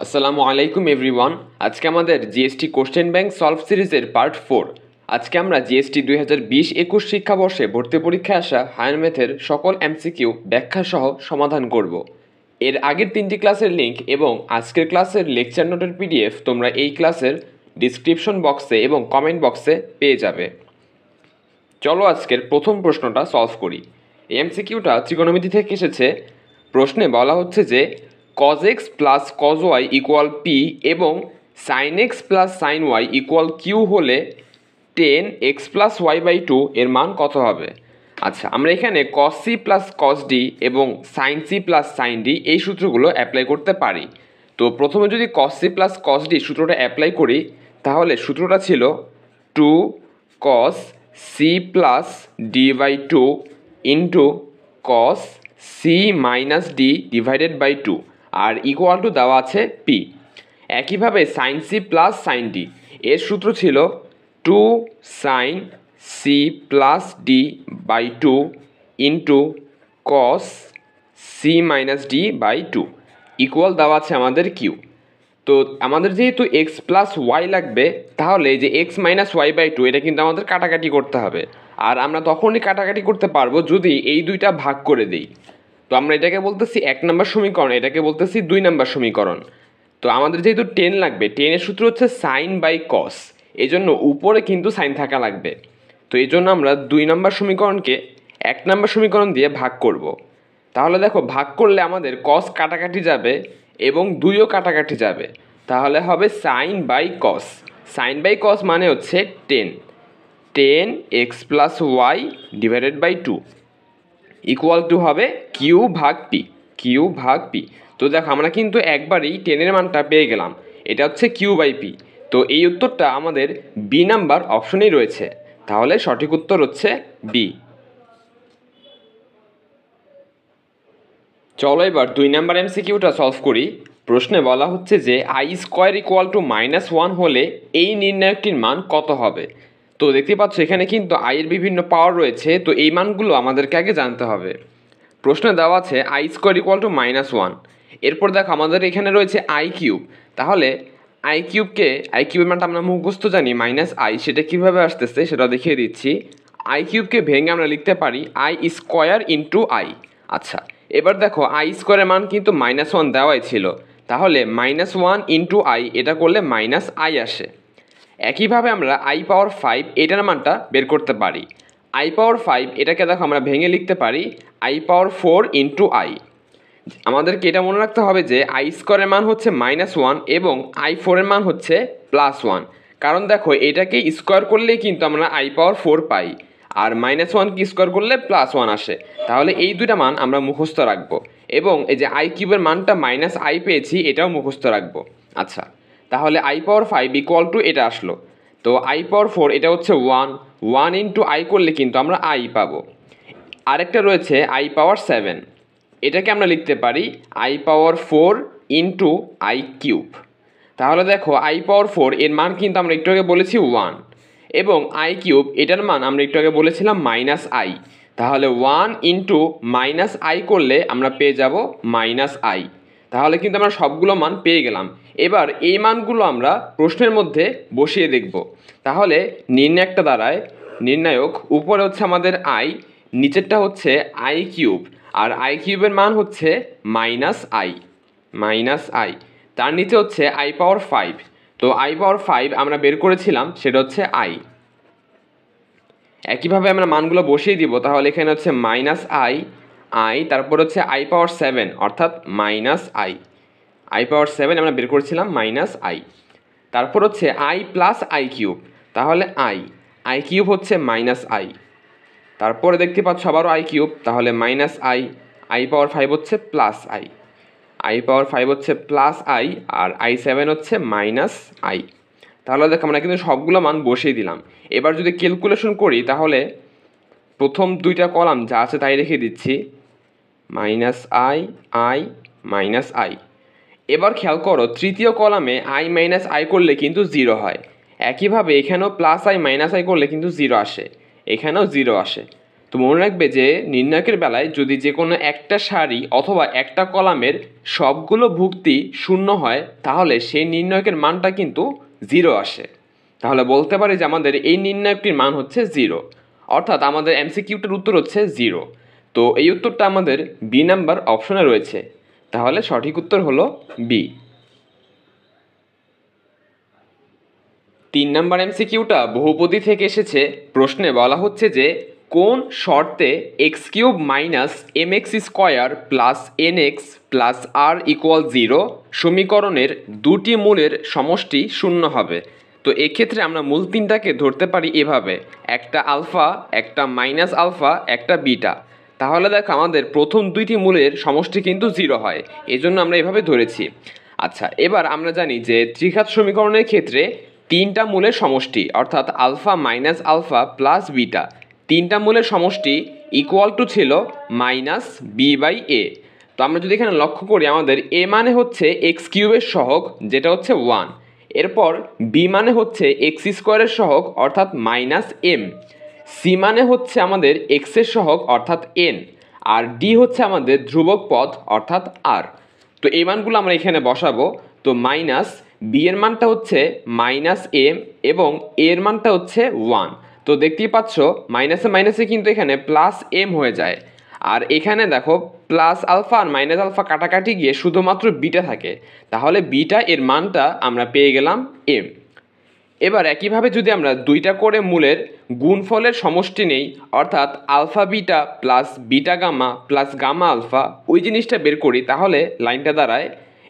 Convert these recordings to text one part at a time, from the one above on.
আসসালামু আলাইকুম এভরিওয়ান। আজকে আমাদের জিএসটি কোশ্চেন ব্যাংক সলভ সিরিজের পার্ট 4। আজকে আমরা জিএসটি 2020-21 শিক্ষাবর্ষে ভর্তি পরীক্ষায় আসা হায়ার ম্যাথের সকল এমসিকিউ ব্যাখ্যা সহ সমাধান করব। এর আগের 3টি ক্লাসের লিঙ্ক এবং আজকের ক্লাসের লেকচার নোটের পিডিএফ তোমরা এই ক্লাসের ডিসক্রিপশন বক্সে এবং কমেন্ট বক্সে পেয়ে যাবে। চলো আজকের প্রথম প্রশ্নটা সলভ করি। এই এমসিকিউটা ত্রিকোণমিতি থেকে এসেছে। প্রশ্নে বলা হচ্ছে যে cos x plus cos y equal p এবং sin x plus sin y equal q হলে tan x plus y by 2 এর মান কত হবে। আচ্ছা, আমরা এখানে cos c plus cos d এবং sin c plus sin d এই সূত্রগুলো অ্যাপ্লাই করতে পারি। তো প্রথমে যদি cos c plus cos d সূত্রটা অ্যাপ্লাই করি, তাহলে সূত্রটা ছিল 2 cos c plus d by 2 into cos c minus d divided by 2 আর ইকুয়াল টু দেওয়া আছে p। একইভাবে sin c plus sin d এর সূত্র ছিল 2 sin c plus d by 2 into cos c minus d by 2 equal দেওয়া আছে আমাদের q। তো আমাদের যেহেতু x প্লাস ওয়াই লাগবে, তাহলে এই যে x মাইনাস ওয়াই বাই 2 এটা কিন্তু আমাদের কাটাকাটি করতে হবে। আর আমরা তখনই কাটাকাটি করতে পারবো যদি এই দুইটা ভাগ করে দিই। তো আমরা এটাকে বলতেছি 1 নম্বর সমীকরণ, এটাকে বলতেছি 2 নম্বর সমীকরণ। তো আমাদের যেহেতু 10 লাগবে, 10 এর সূত্র হচ্ছে সাইন বাই কস, এই জন্য উপরে কিন্তু সাইন থাকা লাগবে। তো এই জন্য আমরা 2 নম্বর সমীকরণকে 1 নম্বর সমীকরণ দিয়ে ভাগ করব। তাহলে দেখো, ভাগ করলে আমাদের কস কাটাকাটি যাবে এবং 2ও কাটাকাটি যাবে, তাহলে হবে sine by cos. Sine by cos মানে হচ্ছে 10 x plus Y divided by 2 equal to হবে কিউ ভাগ পি। তো দেখো, আমরা কিন্তু একবারই 10 এর মানটা পেয়ে গেলাম, এটা হচ্ছে কিউ বাই পি। তো এই উত্তরটা আমাদের বি নাম্বার অপশনেই রয়েছে, তাহলে সঠিক উত্তর হচ্ছে বি। চলো এবার 2 নাম্বার এমসিকিউটা সলভ করি। প্রশ্নে বলা হচ্ছে যে আই স্কোয়ার ইকুয়াল টু -1 হলে এই নির্ণায়কটির মান কত হবে। তো দেখতে পাচ্ছ এখানে কিন্তু আইয়ের বিভিন্ন পাওয়ার রয়েছে, তো এই মানগুলো আমাদেরকে আগে জানতে হবে। প্রশ্নে দেওয়া আছে আই স্কোয়ার ইকুয়াল টু -1, এরপর দেখো আমাদের এখানে রয়েছে আই কিউব। তাহলে আই কিউবের মানটা আমরা মুখস্থ জানি -i, সেটা কীভাবে আসতেছে সেটা দেখিয়ে দিচ্ছি। আই কিউবকে ভেঙে আমরা লিখতে পারি আই স্কোয়ার ইন্টু আই। আচ্ছা, এবার দেখো আই স্কোয়ারের মান কিন্তু -1 দেওয়াই ছিল, তাহলে -1 ইন্টু আই এটা করলে -i আসে। একইভাবে আমরা আই পাওয়ার 5 এটার মানটা বের করতে পারি। আই পাওয়ার 5 এটাকে দেখো আমরা ভেঙে লিখতে পারি আই পাওয়ার 4 ইন্টু আই। আমাদেরকে এটা মনে রাখতে হবে যে আই স্কোয়ারের মান হচ্ছে -1 এবং আই 4 এর মান হচ্ছে +1, কারণ দেখো এটাকে স্কোয়ার করলেই কিন্তু আমরা আই পাওয়ার 4 পাই, আর -1 কি স্কোয়ার করলে +1 আসে। তাহলে এই দুইটা মান আমরা মুখস্থ রাখবো, এবং এই যে আই কিউবের মানটা -i পেয়েছি এটাও মুখস্থ রাখবো। আচ্ছা, তাহলে আই পাওয়ার 5 ইকুয়াল টু এটা আসলো। তো আই পাওয়ার 4 এটা হচ্ছে 1 ইন্টু আই করলে কিন্তু আমরা আই পাবো। আরেকটা রয়েছে আই পাওয়ার 7, এটাকে আমরা লিখতে পারি I power 4 into I cube. তাহলে দেখো আই পাওয়ার 4 এর মান কিন্তু আমরা একটু আগে বলেছি 1, এবং আই কিউব এটার মান আমরা একটু আগে বলেছিলাম -i। তাহলে 1 ইন্টু -i করলে আমরা পেয়ে যাব -i। তাহলে কিন্তু আমরা সবগুলো মান পেয়ে গেলাম। এবার এই মানগুলো আমরা প্রশ্নের মধ্যে বসিয়ে দেখব। তাহলে নির্ণায়কটা দাঁড়ায়, নির্ণায়ক উপরে হচ্ছে আমাদের আই, নিচেরটা হচ্ছে আই কিউব, আর আই কিউবের মান হচ্ছে -i, তার নিচে হচ্ছে আই পাওয়ার 5। তো আই পাওয়ার 5 আমরা বের করেছিলাম, সেটা হচ্ছে আই। একইভাবে আমরা মানগুলো বসিয়ে দিব। তাহলে এখানে হচ্ছে -i, তারপর হচ্ছে আই পাওয়ার 7 অর্থাৎ আই পাওয়ার 7 আমরা বের করেছিলাম -i। তারপর হচ্ছে আই প্লাস আই কিউব, তাহলে আই কিউব হচ্ছে -i। তারপরে দেখতে পাচ্ছ আবারও আই কিউব, তাহলে আই পাওয়ার 5 হচ্ছে আই পাওয়ার 5 হচ্ছে +i, আর i7 হচ্ছে -i। তাহলে দেখো আমরা কিন্তু সবগুলো মান বসিয়ে দিলাম। এবার যদি ক্যালকুলেশন করি, তাহলে প্রথম দুইটা কলাম যা আছে তাই রেখে দিচ্ছি, -i। এবার খেয়াল করো তৃতীয় কলামে i করলে কিন্তু 0 হয়। একইভাবে এখানেও +i - i করলে কিন্তু 0 আসে, এখানেও 0 আসে। তো মনে রাখবে যে নির্ণায়কের বেলায় যদি যে কোনো একটা সারি অথবা একটা কলামের সবগুলো ভুক্তি শূন্য হয় তাহলে সেই নির্ণায়কের মানটা কিন্তু 0 আসে। তাহলে বলতে পারি যে আমাদের এই নির্ণায়কটির মান হচ্ছে 0, অর্থাৎ আমাদের এমসিকিউটার উত্তর হচ্ছে 0। তো এই উত্তরটা আমাদের বি নাম্বার অপশনে রয়েছে, তাহলে সঠিক উত্তর হলো বি। 3 নাম্বার এমসিকিউটা বহুপদী থেকে এসেছে। প্রশ্নে বলা হচ্ছে যে কোন শর্তে x³ minus mx square plus nx plus r equal 0 সমীকরণের দুটি মূলের সমষ্টি শূন্য হবে। তো এক্ষেত্রে আমরা মূল তিনটাকে ধরতে পারি এভাবে, একটা আলফা, একটা মাইনাস আলফা, একটা বিটা। তাহলে দেখো আমাদের প্রথম দুইটি মূলের সমষ্টি কিন্তু 0 হয়, এজন্য আমরা এভাবে ধরেছি। আচ্ছা, এবার আমরা জানি যে ত্রিঘাত সমীকরণের ক্ষেত্রে তিনটা মূলের সমষ্টি অর্থাৎ alpha minus alpha plus beta, তিনটা মূলের সমষ্টি ইকুয়াল টু ছিল মাইনাস বি বাই এ। তো আমরা যদি এখানে লক্ষ্য করি আমাদের এ মানে হচ্ছে x³ সহগ যেটা হচ্ছে 1, এরপর বি মানে হচ্ছে x² সহগ অর্থাৎ মাইনাস এম, সি মানে হচ্ছে আমাদের x সহগ অর্থাৎ n, আর ডি হচ্ছে আমাদের ধ্রুবক পদ অর্থাৎ আর। তো এই মানগুলো আমরা এখানে বসাবো। তো মাইনাস বি এর মানটা হচ্ছে মাইনাস এম এবং এর মানটা হচ্ছে 1। তো দেখতেই পাচ্ছ মাইনাসে মাইনাসে কিন্তু এখানে প্লাস এম হয়ে যায়, আর এখানে দেখো প্লাস আলফা আর মাইনাস আলফা কাটাকাটি গিয়ে শুধুমাত্র বিটা থাকে, তাহলে বিটা এর মানটা আমরা পেয়ে গেলাম এম। এবার একইভাবে যদি আমরা দুইটা করে মূলের গুণফলের সমষ্টি নেই অর্থাৎ alpha beta plus beta gamma plus gamma alpha ওই জিনিসটা বের করি, তাহলে লাইনটা দাঁড়ায়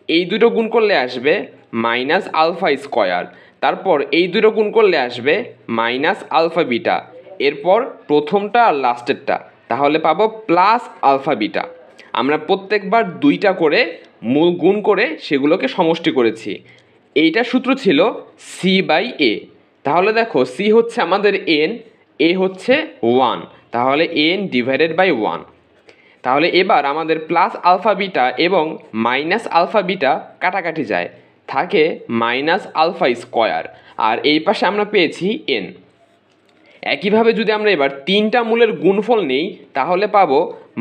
এই দুটো গুণ করলে আসবে মাইনাস আলফা স্কোয়ার, তারপর এই দুটো গুণ করলে আসবে মাইনাস আলফা বিটা, এরপর প্রথমটা আর লাস্টেরটা, তাহলে পাবো প্লাস আলফা বিটা। আমরা প্রত্যেকবার দুইটা করে মূল গুণ করে সেগুলোকে সমষ্টি করেছি। এইটা সূত্র ছিল সি বাই এ। তাহলে দেখো সি হচ্ছে আমাদের এন, এ হচ্ছে 1, তাহলে এন ডিভাইডেড বাই 1। তাহলে এবার আমাদের প্লাস আলফা বিটা এবং মাইনাস আলফা বিটা কাটাকাটি যায়, থাকে মাইনাস আলফা স্কোয়ার, আর এই পাশে আমরা পেয়েছি এন। একইভাবে যদি আমরা এবার তিনটা মূলের গুণফল নেই তাহলে পাবো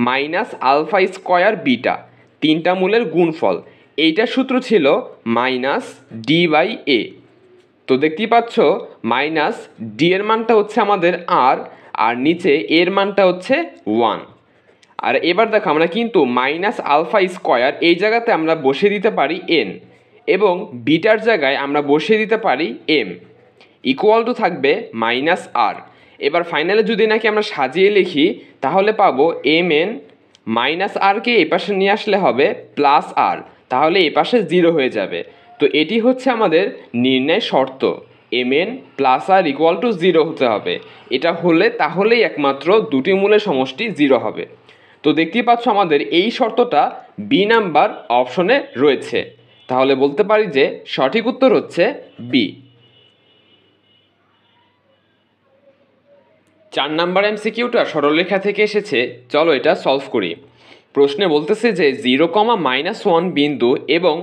মাইনাস আলফা স্কোয়ার বিটা, তিনটা মূলের গুণফল। এইটার সূত্র ছিল মাইনাস ডি বাই এ। তো দেখতেই পাচ্ছ মাইনাস ডি এর মানটা হচ্ছে আমাদের আর, আর নিচে এর মানটা হচ্ছে 1। আর এবার দেখো আমরা কিন্তু মাইনাস আলফা স্কোয়ার এই জায়গাতে আমরা বসিয়ে দিতে পারি এন, এবং বিটার জায়গায় আমরা বসিয়ে দিতে পারি এম, ইকুয়াল টু থাকবে মাইনাস আর। এবার ফাইনালে যদি নাকি আমরা সাজিয়ে লিখি তাহলে পাবো এম এন মাইনাস আরকে এই পাশে নিয়ে আসলে হবে প্লাস আর, তাহলে এই পাশে 0 হয়ে যাবে। তো এটি হচ্ছে আমাদের নির্ণয় শর্ত, M N plus R equal to 0 হতে হবে। এটা হলে তাহলেই একমাত্র দুটি মূলের সমষ্টি 0 হবে। তো দেখতেই পাচ্ছ আমাদের এই শর্তটা বি নাম্বার অপশনে রয়েছে, তাহলে বলতে পারি যে সঠিক উত্তর হচ্ছে বি। 4 নাম্বার এমসিকিউটা সরলরেখা থেকে এসেছে, চলো এটা সলভ করি। প্রশ্নে বলতেছে যে 0,-1 বিন্দু এবং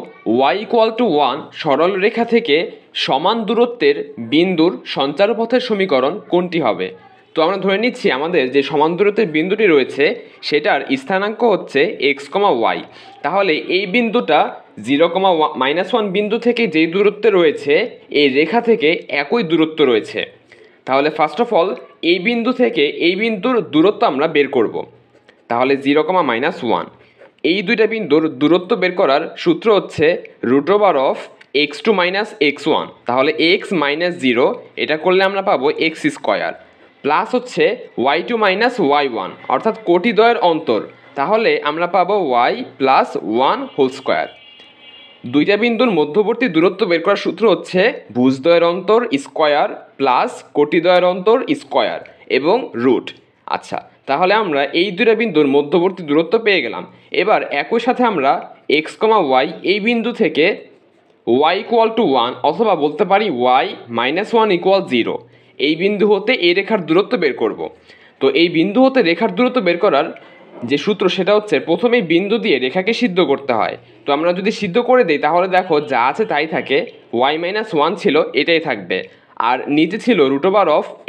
y ইকুয়াল টু 1 সরলরেখা থেকে সমান দূরত্বের বিন্দুর সঞ্চারপথের সমীকরণ কোনটি হবে? তো আমরা ধরে নিচ্ছি আমাদের যে সমান দূরত্বের বিন্দুটি রয়েছে সেটার স্থানাঙ্ক হচ্ছে x, y। তাহলে এই বিন্দুটা 0,-1 বিন্দু থেকে যেই দূরত্বে রয়েছে এই রেখা থেকে একই দূরত্ব রয়েছে। তাহলে ফার্স্ট অফ অল এই বিন্দু থেকে এই বিন্দুর দূরত্ব আমরা বের করব। তাহলে 0,-1 এই দুইটা বিন্দুর দূরত্ব বের করার সূত্র হচ্ছে √x2 - x1। তাহলে x - 0 এটা করলে আমরা পাবো x স্কোয়ার, প্লাস হচ্ছে y2 - y1 অর্থাৎ কোটিদ্বয়ের অন্তর, তাহলে আমরা পাবো y প্লাস 1 হোল স্কোয়ার। দুইটা বিন্দুর মধ্যবর্তী দূরত্ব বের করার সূত্র হচ্ছে ভুজদ্বয়ের অন্তর স্কোয়ার প্লাস কোটিদ্বয়ের অন্তর স্কোয়ার এবং রুট। আচ্ছা, তাহলে আমরা এই দুইটা বিন্দুর মধ্যবর্তী দূরত্ব পেয়ে গেলাম। এবার একই সাথে আমরা x, y এই বিন্দু থেকে y ইকুয়াল টু 1 অথবা বলতে পারি y - 1 ইকুয়াল 0 এই বিন্দু হতে এই রেখার দূরত্ব বের করব। তো এই বিন্দু হতে রেখার দূরত্ব বের করার যে সূত্র সেটা হচ্ছে প্রথমেই বিন্দু দিয়ে রেখাকে সিদ্ধ করতে হয়। তো আমরা যদি সিদ্ধ করে দিই তাহলে দেখো যা আছে তাই থাকে, y - 1 ছিল এটাই থাকবে, আর নিচে ছিল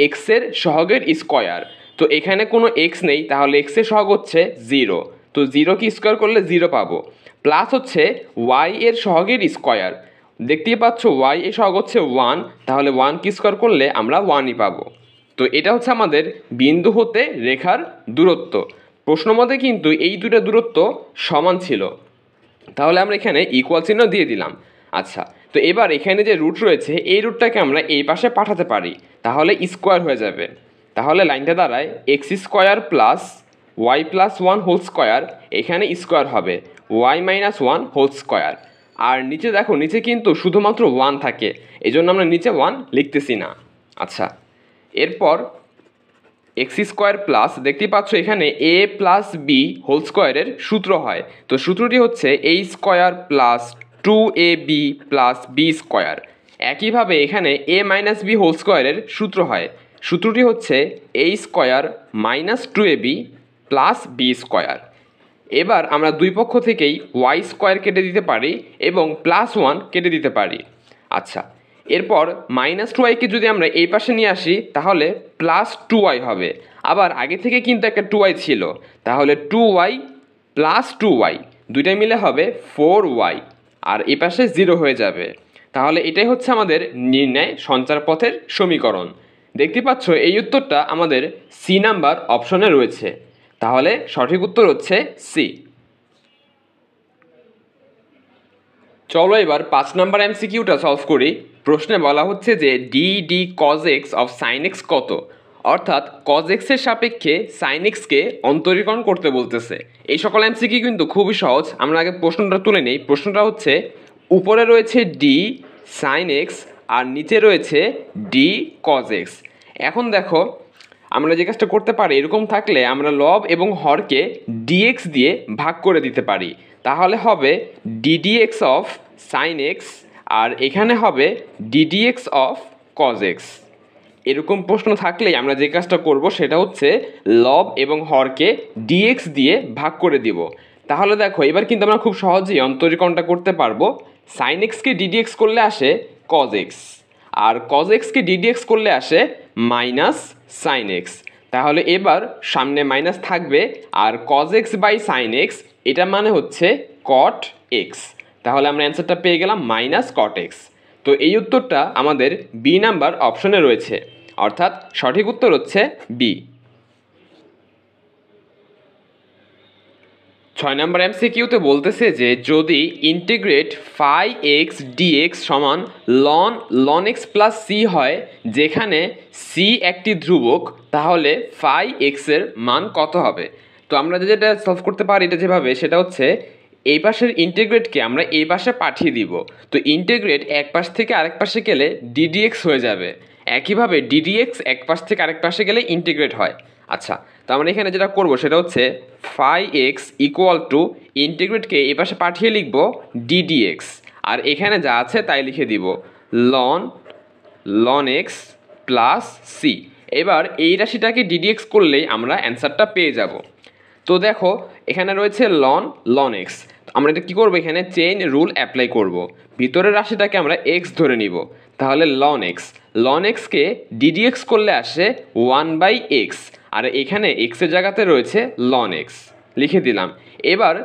√x এর সহগের স্কোয়ার। তো এখানে কোনো এক্স নেই, তাহলে এক্সের সহগ হচ্ছে 0। তো 0কে স্কোয়ার করলে 0 পাবো। প্লাস হচ্ছে ওয়াই এর সহগের স্কোয়ার, দেখতেই পাচ্ছ ওয়াই এর সহগ হচ্ছে 1, তাহলে 1কে স্কোয়ার করলে আমরা 1ই পাবো। তো এটা হচ্ছে আমাদের বিন্দু হতে রেখার দূরত্ব। প্রশ্ন মতে কিন্তু এই দুটো দূরত্ব সমান ছিল, তাহলে আমরা এখানে ইকুয়াল চিহ্ন দিয়ে দিলাম। আচ্ছা, তো এবার এখানে যে রুট রয়েছে এই রুটটাকে আমরা এই পাশে পাঠাতে পারি, তাহলে স্কোয়ার হয়ে যাবে। তাহলে লাইনটা দাঁড়ায় X square plus Y plus 1 whole square, এখানে স্কোয়ার হবে ওয়াই মাইনাস 1 হোল স্কোয়ার। আর নিচে দেখো, নিচে কিন্তু শুধুমাত্র 1 থাকে, এই জন্য আমরা নিচে 1 লিখতেছি না। আচ্ছা, এরপর এক্স স্কোয়ার প্লাস, দেখতেই পাচ্ছ এখানে এ প্লাস বি হোল স্কোয়ারের সূত্র হয়। তো সূত্রটি হচ্ছে A square plus 2ab plus B square. একইভাবে এখানে এ মাইনাস বি হোল স্কোয়ারের সূত্র হয়, সূত্রটি হচ্ছে A square minus 2ab plus B square. এবার আমরা দুই পক্ষ থেকেই ওয়াই স্কোয়ার কেটে দিতে পারি এবং প্লাস 1 কেটে দিতে পারি। আচ্ছা, এরপর মাইনাস 2yকে যদি আমরা এই পাশে নিয়ে আসি তাহলে প্লাস 2y হবে। আবার আগে থেকে কিন্তু একটা 2y ছিল, তাহলে 2y প্লাস 2y দুইটাই মিলে হবে 4y, আর এই পাশে 0 হয়ে যাবে। তাহলে এটাই হচ্ছে আমাদের নির্ণয় সঞ্চার পথের সমীকরণ। দেখতে পাচ্ছ এই উত্তরটা আমাদের সি নাম্বার অপশনে রয়েছে, তাহলে সঠিক উত্তর হচ্ছে সি। চলো এবার 5 নাম্বার এমসিকিউটা সলভ করি। প্রশ্নে বলা হচ্ছে যে D cos X of sine X কত, অর্থাৎ কজ এক্সের সাপেক্ষে সাইন এক্সকে অন্তরীকরণ করতে বলতেছে। এই সকল এমসিকিউ কিন্তু খুবই সহজ। আমরা আগে প্রশ্নটা তুলে নেই। প্রশ্নটা হচ্ছে উপরে রয়েছে ডি সাইন এক্স আর নিচে রয়েছে ডি কজ এক্স। এখন দেখো, আমরা যে কাজটা করতে পারি, এরকম থাকলে আমরা লব এবং হরকে ডিএক্স দিয়ে ভাগ করে দিতে পারি, তাহলে হবে ডিডিএক্স অফ সাইন এক্স আর এখানে হবে ডিডিএক্স অফ কজ এক্স। এরকম প্রশ্ন থাকলেই আমরা যে কাজটা করব সেটা হচ্ছে লব এবং হরকে ডিএক্স দিয়ে ভাগ করে দিব। তাহলে দেখো এবার কিন্তু আমরা খুব সহজেই অন্তরীকরণটা করতে পারবো। সাইন এক্সকে ডিডিএক্স করলে আসে কজ এক্স, আর কজ এক্সকে ডিডিএক্স করলে আসে মাইনাস সাইন এক্স। তাহলে এবার সামনে মাইনাস থাকবে, আর cos X by sine X এটা মানে হচ্ছে কট এক্স। তাহলে আমরা অ্যান্সারটা পেয়ে গেলাম মাইনাস কট এক্স। তো এই উত্তরটা আমাদের বি নাম্বার অপশনে রয়েছে, অর্থাৎ সঠিক উত্তর হচ্ছে বি। 6 নম্বর এমসিকিউতে বলতেছে যে যদি ইন্টিগ্রেট ফাই এক্স ডিএক্স সমান লন এক্স প্লাস সি হয়, যেখানে সি একটি ধ্রুবক, তাহলে ফাই এক্সের মান কত হবে। তো আমরা যেটা সলভ করতে পারি এটা যেভাবে, সেটা হচ্ছে এই পাশের ইন্টিগ্রেটকে আমরা এই পাশে পাঠিয়ে দিব। তো ইন্টিগ্রেট এক পাশ থেকে আরেক পাশে গেলে ডিডিএক্স হয়ে যাবে, একইভাবে ডিডিএক্স এক পাশ থেকে আরেক পাশে গেলে ইন্টিগ্রেট হয়। আচ্ছা, তো আমরা এখানে যেটা করব সেটা হচ্ছে ফাই এক্স ইকুয়াল টু ইন্টিগ্রেটকে এই পাশে পাঠিয়ে লিখব ডিডিএক্স, আর এখানে যা আছে তাই লিখে দিব লন এক্স প্লাস সি। এবার এই রাশিটাকে ডিডিএক্স করলেই আমরা অ্যান্সারটা পেয়ে যাব। তো দেখো এখানে রয়েছে লন এক্স, আমরা এটা কী করবো, এখানে চেইন রুল অ্যাপ্লাই করব। ভিতরের রাশিটাকে আমরা এক্স ধরে নিব, তাহলে লন এক্সকে ডিডিএক্স করলে আসে 1/x, আর এখানে এক্সের জায়গাতে রয়েছে লন এক্স, লিখে দিলাম। এবার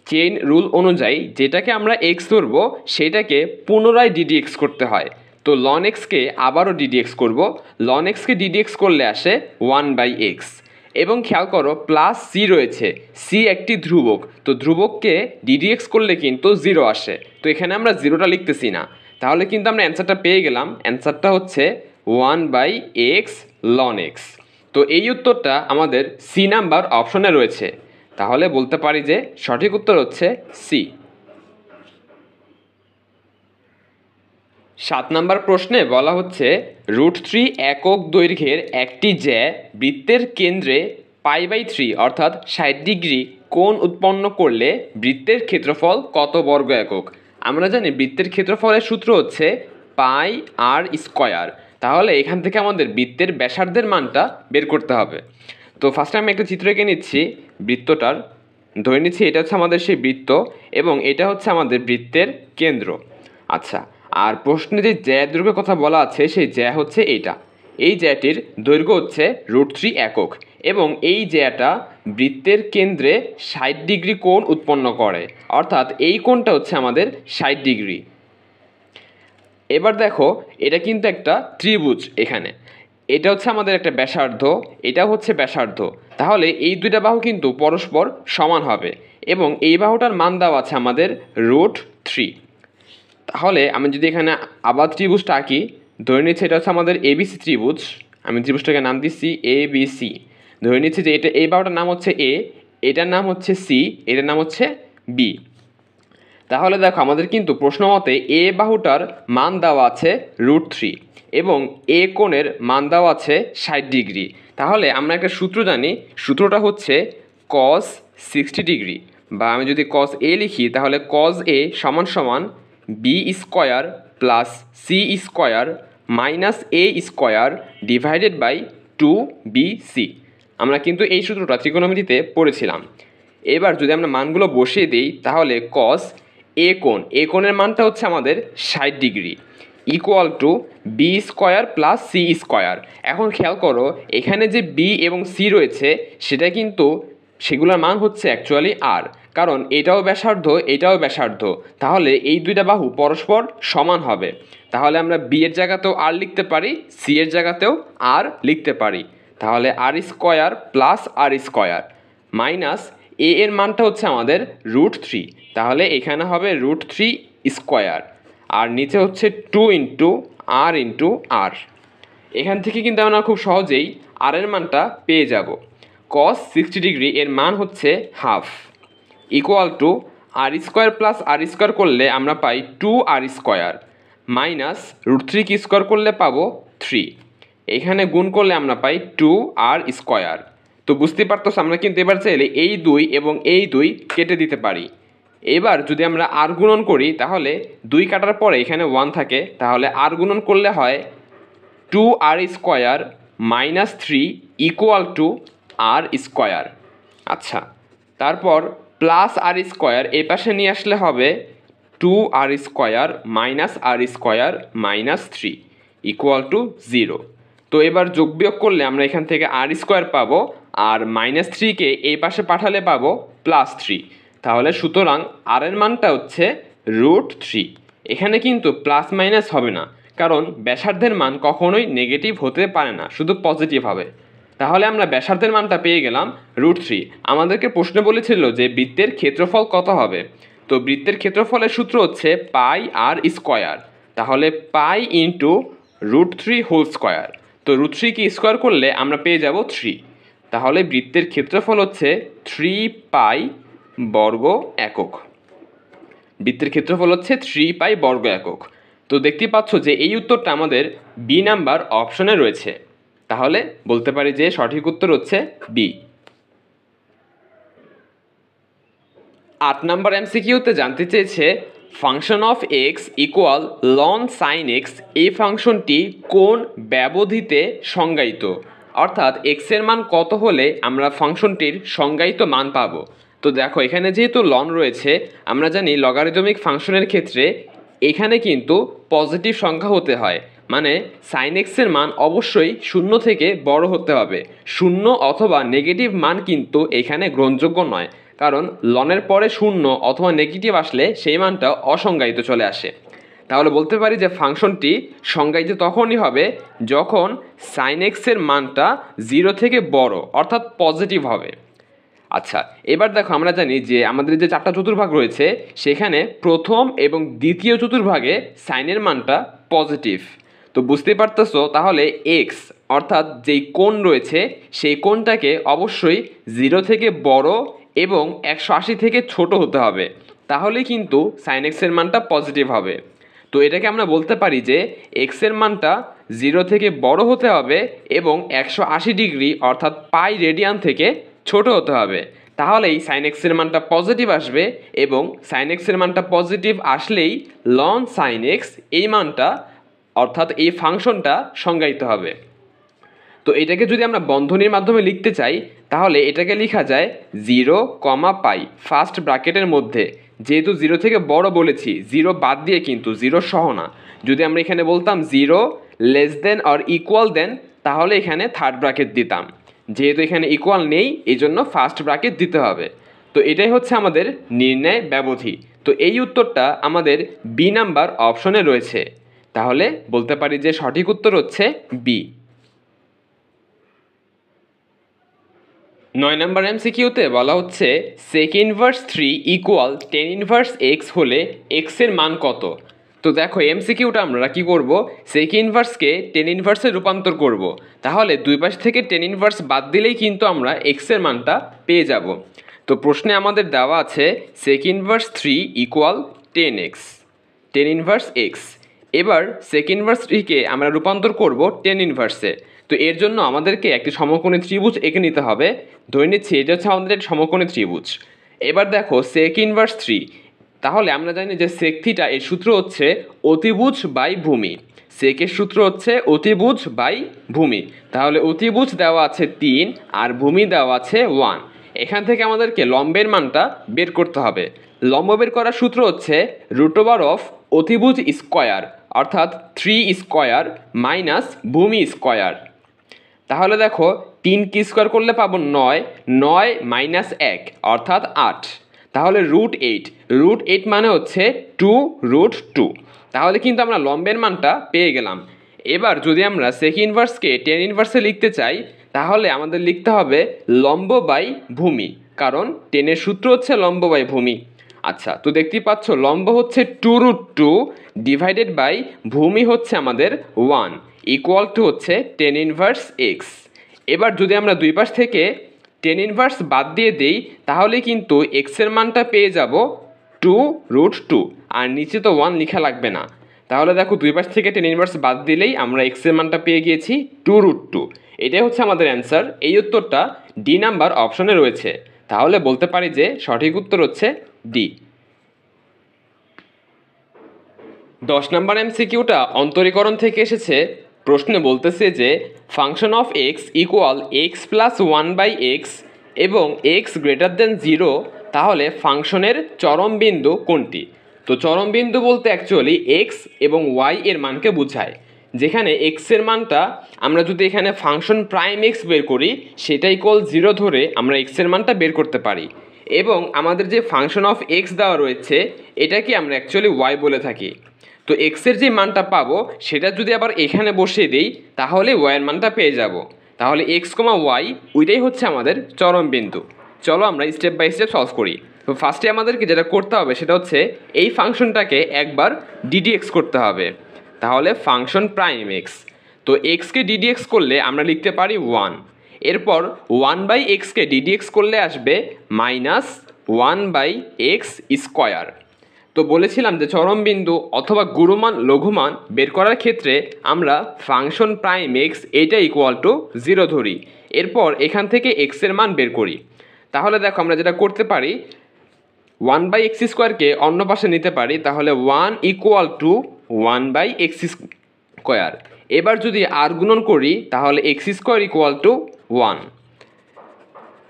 চেইন রুল অনুযায়ী যেটাকে আমরা এক্স ধরবো সেটাকে পুনরায় ডিডিএক্স করতে হয়। তো লন এক্সকে আবারও ডিডিএক্স করব, লন এক্সকে ডিডিএক্স করলে আসে 1/x। এবং খেয়াল করো প্লাস সি রয়েছে, সি একটি ধ্রুবক, তো ধ্রুবককে ডিডিএক্স করলে কিন্তু 0 আসে, তো এখানে আমরা 0টা লিখতেছি না। তাহলে কিন্তু আমরা অ্যান্সারটা পেয়ে গেলাম, অ্যান্সারটা হচ্ছে 1/x লন এক্স। তো এই উত্তরটা আমাদের সি নাম্বার অপশনে রয়েছে, তাহলে বলতে পারি যে সঠিক উত্তর হচ্ছে সি। 7 নম্বর প্রশ্নে বলা হচ্ছে √3 একক দৈর্ঘ্যের একটি জ্যা বৃত্তের কেন্দ্রে π/3 অর্থাৎ 60 ডিগ্রি কোণ উৎপন্ন করলে বৃত্তের ক্ষেত্রফল কত বর্গ একক। আমরা জানি বৃত্তের ক্ষেত্রফলের সূত্র হচ্ছে πr²। তাহলে এখান থেকে আমাদের বৃত্তের ব্যাসার্ধের মানটা বের করতে হবে। তো ফার্স্টে আমি একটা চিত্র এঁকে নিচ্ছি বৃত্তটার, ধরে নিচ্ছি এটা হচ্ছে আমাদের সেই বৃত্ত এবং এটা হচ্ছে আমাদের বৃত্তের কেন্দ্র। আচ্ছা, আর প্রশ্নে যে জ্যা দৈর্ঘ্যের কথা বলা আছে সেই জ্যা হচ্ছে এইটা, এই জ্যাটির দৈর্ঘ্য হচ্ছে √3 একক এবং এই জ্যাটা বৃত্তের কেন্দ্রে 60 ডিগ্রি কোণ উৎপন্ন করে, অর্থাৎ এই কোণটা হচ্ছে আমাদের 60 ডিগ্রি। এবার দেখো এটা কিন্তু একটা ত্রিভুজ, এখানে এটা হচ্ছে আমাদের একটা ব্যাসার্ধ, এটা হচ্ছে ব্যাসার্ধ, তাহলে এই দুইটা বাহু কিন্তু পরস্পর সমান হবে এবং এই বাহুটার মান দেওয়া আছে আমাদের √3। তাহলে আমি যদি এখানে আবার ত্রিভুজটা আঁকি, ধরে নিচ্ছি এটা হচ্ছে আমাদের এবিসি ত্রিভুজ, আমি ত্রিভুজটাকে নাম দিচ্ছি এবিসি। ধরে নিচ্ছি যে এটা এই বাহুটার নাম হচ্ছে এ, এটার নাম হচ্ছে সি, এটার নাম হচ্ছে বি। তাহলে দেখো আমাদের কিন্তু প্রশ্ন মতে এ বাহুটার মান দেওয়া আছে √3 এবং এ কোণের মান দেওয়া আছে 60 ডিগ্রি। তাহলে আমরা একটা সূত্র জানি, সূত্রটা হচ্ছে cos 60 ডিগ্রি, বা আমি যদি cos a লিখি তাহলে cos a সমান সমান b square plus c square minus a square divided by 2bc। আমরা কিন্তু এই সূত্রটা ত্রিকোণমিতিতে পড়েছিলাম। এবার যদি আমরা মানগুলো বসিয়ে দিই তাহলে cos এ কোণের মানটা হচ্ছে আমাদের 60 degree equal to B square plus C square. এখন খেয়াল করো এখানে যে বি এবং সি রয়েছে সেটা কিন্তু সেগুলোর মান হচ্ছে অ্যাকচুয়ালি আর, কারণ এটাও ব্যাসার্ধ এটাও ব্যাসার্ধ, তাহলে এই দুইটা বাহু পরস্পর সমান হবে। তাহলে আমরা বি এর জায়গাতেও আর লিখতে পারি, সি এর জায়গাতেও আর লিখতে পারি। তাহলে আর square plus R square minus এ এর মানটা হচ্ছে আমাদের √3, তাহলে এখানে হবে √3 স্কয়ার আর নিচে হচ্ছে 2 ইন্টু আর। এখান থেকে কিন্তু আমরা খুব সহজেই আর এর মানটা পেয়ে যাব। cos 60 ডিগ্রি এর মান হচ্ছে half equal to R square plus R square করলে আমরা পাই 2r স্কয়ার মাইনাস √3 কি স্কয়ার করলে পাবো 3, এখানে গুণ করলে আমরা পাই 2r স্কয়ার। তো বুঝতে পারতেছ আমরা কিন্তু এবার চাইলে এই 2 এবং এই 2 কেটে দিতে পারি। এবার যদি আমরা আর গুণন করি তাহলে 2 কাটার পরে এখানে 1 থাকে, তাহলে আর গুণন করলে হয় 2r square minus 3 equal to R square. আচ্ছা, তারপর প্লাস আর স্কয়ার এই পাশে নিয়ে আসলে হবে 2r square minus R square minus 3 equal to 0। তো এবার যোগ বিয়োগ করলে আমরা এখান থেকে আর স্কয়ার পাবো আর মাইনাস 3কে এই পাশে পাঠালে পাবো প্লাস 3। তাহলে সুতরাং আর এর মানটা হচ্ছে √3। এখানে কিন্তু প্লাস মাইনাস হবে না, কারণ ব্যাসার্ধের মান কখনোই নেগেটিভ হতে পারে না, শুধু পজিটিভ হবে। তাহলে আমরা ব্যাসার্ধের মানটা পেয়ে গেলাম √3। আমাদেরকে প্রশ্ন বলেছিল যে বৃত্তের ক্ষেত্রফল কত হবে, তো বৃত্তের ক্ষেত্রফলের সূত্র হচ্ছে পাই আর স্কয়ার, তাহলে পাই ইন্টু √3 হোল স্কয়ার। তো √3 কি স্কয়ার করলে আমরা পেয়ে যাব 3, তাহলে বৃত্তের ক্ষেত্রফল হচ্ছে 3 পাই বর্গ একক। বৃত্তের ক্ষেত্রফল হচ্ছে 3 পাই বর্গ একক। তো দেখতে পাচ্ছ যে এই উত্তরটা আমাদের বি নাম্বার অপশনে রয়েছে, তাহলে বলতে পারি যে সঠিক উত্তর হচ্ছে বি। 8 নম্বর এমসিকিউতে জানতে চেয়েছে function of x equal loan sine x, এই ফাংশনটি কোন ব্যবধিতে সংজ্ঞায়িত, অর্থাৎ এক্স এর মান কত হলে আমরা ফাংশনটির সংজ্ঞায়িত মান পাবো। তো দেখো এখানে যেহেতু লন রয়েছে, আমরা জানি লগারিদমিক ফাংশনের ক্ষেত্রে এখানে কিন্তু পজিটিভ সংখ্যা হতে হয়, মানে সাইন এক্সের মান অবশ্যই 0 থেকে বড় হতে হবে। 0 অথবা নেগেটিভ মান কিন্তু এখানে গ্রহণযোগ্য নয়, কারণ লনের পরে 0 অথবা নেগেটিভ আসলে সেই মানটা অসংজ্ঞায়িত চলে আসে। তাহলে বলতে পারি যে ফাংশনটি সংজ্ঞায়িত তখনই হবে যখন সাইন এক্সের মানটা 0 থেকে বড় অর্থাৎ পজিটিভ হবে। আচ্ছা, এবার দেখো আমরা জানি যে আমাদের যে 4টা চতুর্ভাগ রয়েছে সেখানে প্রথম এবং দ্বিতীয় চতুর্ভাগে সাইনের মানটা পজিটিভ। তো বুঝতেই পারতেছো তাহলে এক্স অর্থাৎ যেই কোণ রয়েছে সেই কোণটাকে অবশ্যই 0 থেকে বড় এবং 180 থেকে ছোট হতে হবে, তাহলেই কিন্তু সাইন এক্সের মানটা পজিটিভ হবে। তো এটাকে আমরা বলতে পারি যে এক্সের মানটা 0 থেকে বড় হতে হবে এবং 180 ডিগ্রি অর্থাৎ পাই রেডিয়ান থেকে ছোট হতে হবে, তাহলেই সাইন এক্সের মানটা পজিটিভ আসবে এবং সাইন এক্সের মানটা পজিটিভ আসলেই লন সাইন এক্স এই মানটা অর্থাৎ এই ফাংশনটা সংজ্ঞায়িত হবে। তো এটাকে যদি আমরা বন্ধনীর মাধ্যমে লিখতে চাই তাহলে এটাকে লেখা যায় 0, পাই ফার্স্ট ব্র্যাকেটের মধ্যে, যেহেতু 0 থেকে বড় বলেছি 0 বাদ দিয়ে কিন্তু 0 সহ না, যদি আমরা এখানে বলতাম 0 লেস দেন অর ইকুয়াল দেন, তাহলে এখানে থার্ড ব্র্যাকেট দিতাম। যেহেতু এখানে ইকুয়াল নেই, এই জন্য ফার্স্ট ব্র্যাকেট দিতে হবে। তো এটাই হচ্ছে আমাদের নির্ণয় ব্যবধি। তো এই উত্তরটা আমাদের বি নাম্বার অপশনে রয়েছে। তাহলে বলতে পারি যে সঠিক উত্তর হচ্ছে বি। 9 নম্বর এমসিকিউতে বলা হচ্ছে sec inverse 3 equal tan inverse x হলে এক্স এর মান কত। তো দেখো এমসিকিউটা আমরা কি করব, sec ইনভার্সকে tan ইনভার্সে রূপান্তর করব। তাহলে দুই পাশ থেকে tan ইনভার্স বাদ দিলেই কিন্তু আমরা এক্স এর মানটা পেয়ে যাব। তো প্রশ্নে আমাদের দেওয়া আছে sec inverse 3 equal tan inverse x. এবার sec ইনভার্স 3কে আমরা রূপান্তর করব tan ইনভার্সে। তো এর জন্য আমাদেরকে একটি সমকোণী ত্রিভুজ এঁকে নিতে হবে। ধরে নিচ্ছি এটা হচ্ছে আমাদের সমকোণী ত্রিভুজ। এবার দেখো sec ইনভার্স 3, তাহলে আমরা জানি যে sec থিটা এর সূত্র হচ্ছে অতিভুজ বাই ভূমি। sec এর সূত্র হচ্ছে অতিভুজ বাই ভূমি। তাহলে অতিভুজ দেওয়া আছে 3 আর ভূমি দেওয়া আছে 1। এখান থেকে আমাদেরকে লম্বের মানটা বের করতে হবে। লম্ব বের করার সূত্র হচ্ছে √অফ অতিভুজ স্কয়ার, অর্থাৎ 3 স্কয়ার মাইনাস ভূমি স্কয়ার। তাহলে দেখো 3 কি স্কোয়ার করলে পাবো 9, 9 মাইনাস 1 অর্থাৎ 8। তাহলে √8 মানে হচ্ছে 2√2। তাহলে কিন্তু আমরা লম্বের মানটা পেয়ে গেলাম। এবার যদি আমরা sec ইনভার্সকে tan ইনভার্সে লিখতে চাই, তাহলে আমাদের লিখতে হবে লম্ব বাই ভূমি, কারণ tan এর সূত্র হচ্ছে লম্ব বাই ভূমি। আচ্ছা, তো দেখতেই পাচ্ছ লম্ব হচ্ছে 2√2 ডিভাইডেড বাই ভূমি হচ্ছে আমাদের 1 ইকুয়াল টু হচ্ছে tan ইনভার্স এক্স। এবার যদি আমরা দুই পাশ থেকে tan ইনভার্স বাদ দিয়ে দেই, তাহলে কিন্তু এক্সের মানটা পেয়ে যাব 2√2, আর নিচে তো 1 লেখা লাগবে না। তাহলে দেখো দুই পাশ থেকে tan ইনভার্স বাদ দিলেই আমরা এক্সের মানটা পেয়ে গিয়েছি 2√2। এটাই হচ্ছে আমাদের অ্যান্সার। এই উত্তরটা ডি নাম্বার অপশনে রয়েছে। তাহলে বলতে পারি যে সঠিক উত্তর হচ্ছে ডি। 10 নম্বর এমসিকিউটা অন্তরীকরণ থেকে এসেছে। প্রশ্নে বলতেছে যে function of x equal x plus 1/x এবং এক্স গ্রেটার দেন 0, তাহলে ফাংশনের চরম বিন্দু কোনটি। তো চরম বিন্দু বলতে অ্যাকচুয়ালি এক্স এবং ওয়াই এর মানকে বোঝায়। যেখানে এক্স এর মানটা আমরা যদি এখানে ফাংশন প্রাইম এক্স বের করি, সেটা ইকুয়াল 0 ধরে আমরা এক্স এর মানটা বের করতে পারি। এবং আমাদের যে ফাংশন অফ এক্স দেওয়া রয়েছে, এটাকে আমরা অ্যাকচুয়ালি ওয়াই বলে থাকি। তো এক্সের যে মানটা পাবো সেটা যদি আবার এখানে বসিয়ে দিই, তাহলে ওয়াইয়ের মানটা পেয়ে যাব। তাহলে এক্স কমা ওয়াই ওইটাই হচ্ছে আমাদের চরম বিন্দু। চলো আমরা স্টেপ বাই স্টেপ সলভ করি। তো ফার্স্টে আমাদেরকে যেটা করতে হবে সেটা হচ্ছে এই ফাংশনটাকে একবার ডিডিএক্স করতে হবে। তাহলে ফাংশন প্রাইম এক্স, তো এক্সকে ডিডিএক্স করলে আমরা লিখতে পারি 1। এরপর 1/xকে ডিডিএক্স করলে আসবে -1/x স্কোয়ার। তো বলেছিলাম যে চরম বিন্দু অথবা গুরুমান লঘুমান বের করার ক্ষেত্রে আমরা ফাংশন প্রাইম এক্স এটা ইকুয়াল টু 0 ধরি। এরপর এখান থেকে এক্স এর মান বের করি। তাহলে দেখো আমরা যেটা করতে পারি 1/x স্কোয়ারকে অন্য পাশে নিতে পারি। তাহলে 1 ইকুয়াল টু 1/x স্কোয়ার। এবার যদি আর গুণন করি তাহলে এক্স স্কোয়ার ইকুয়াল টু 1।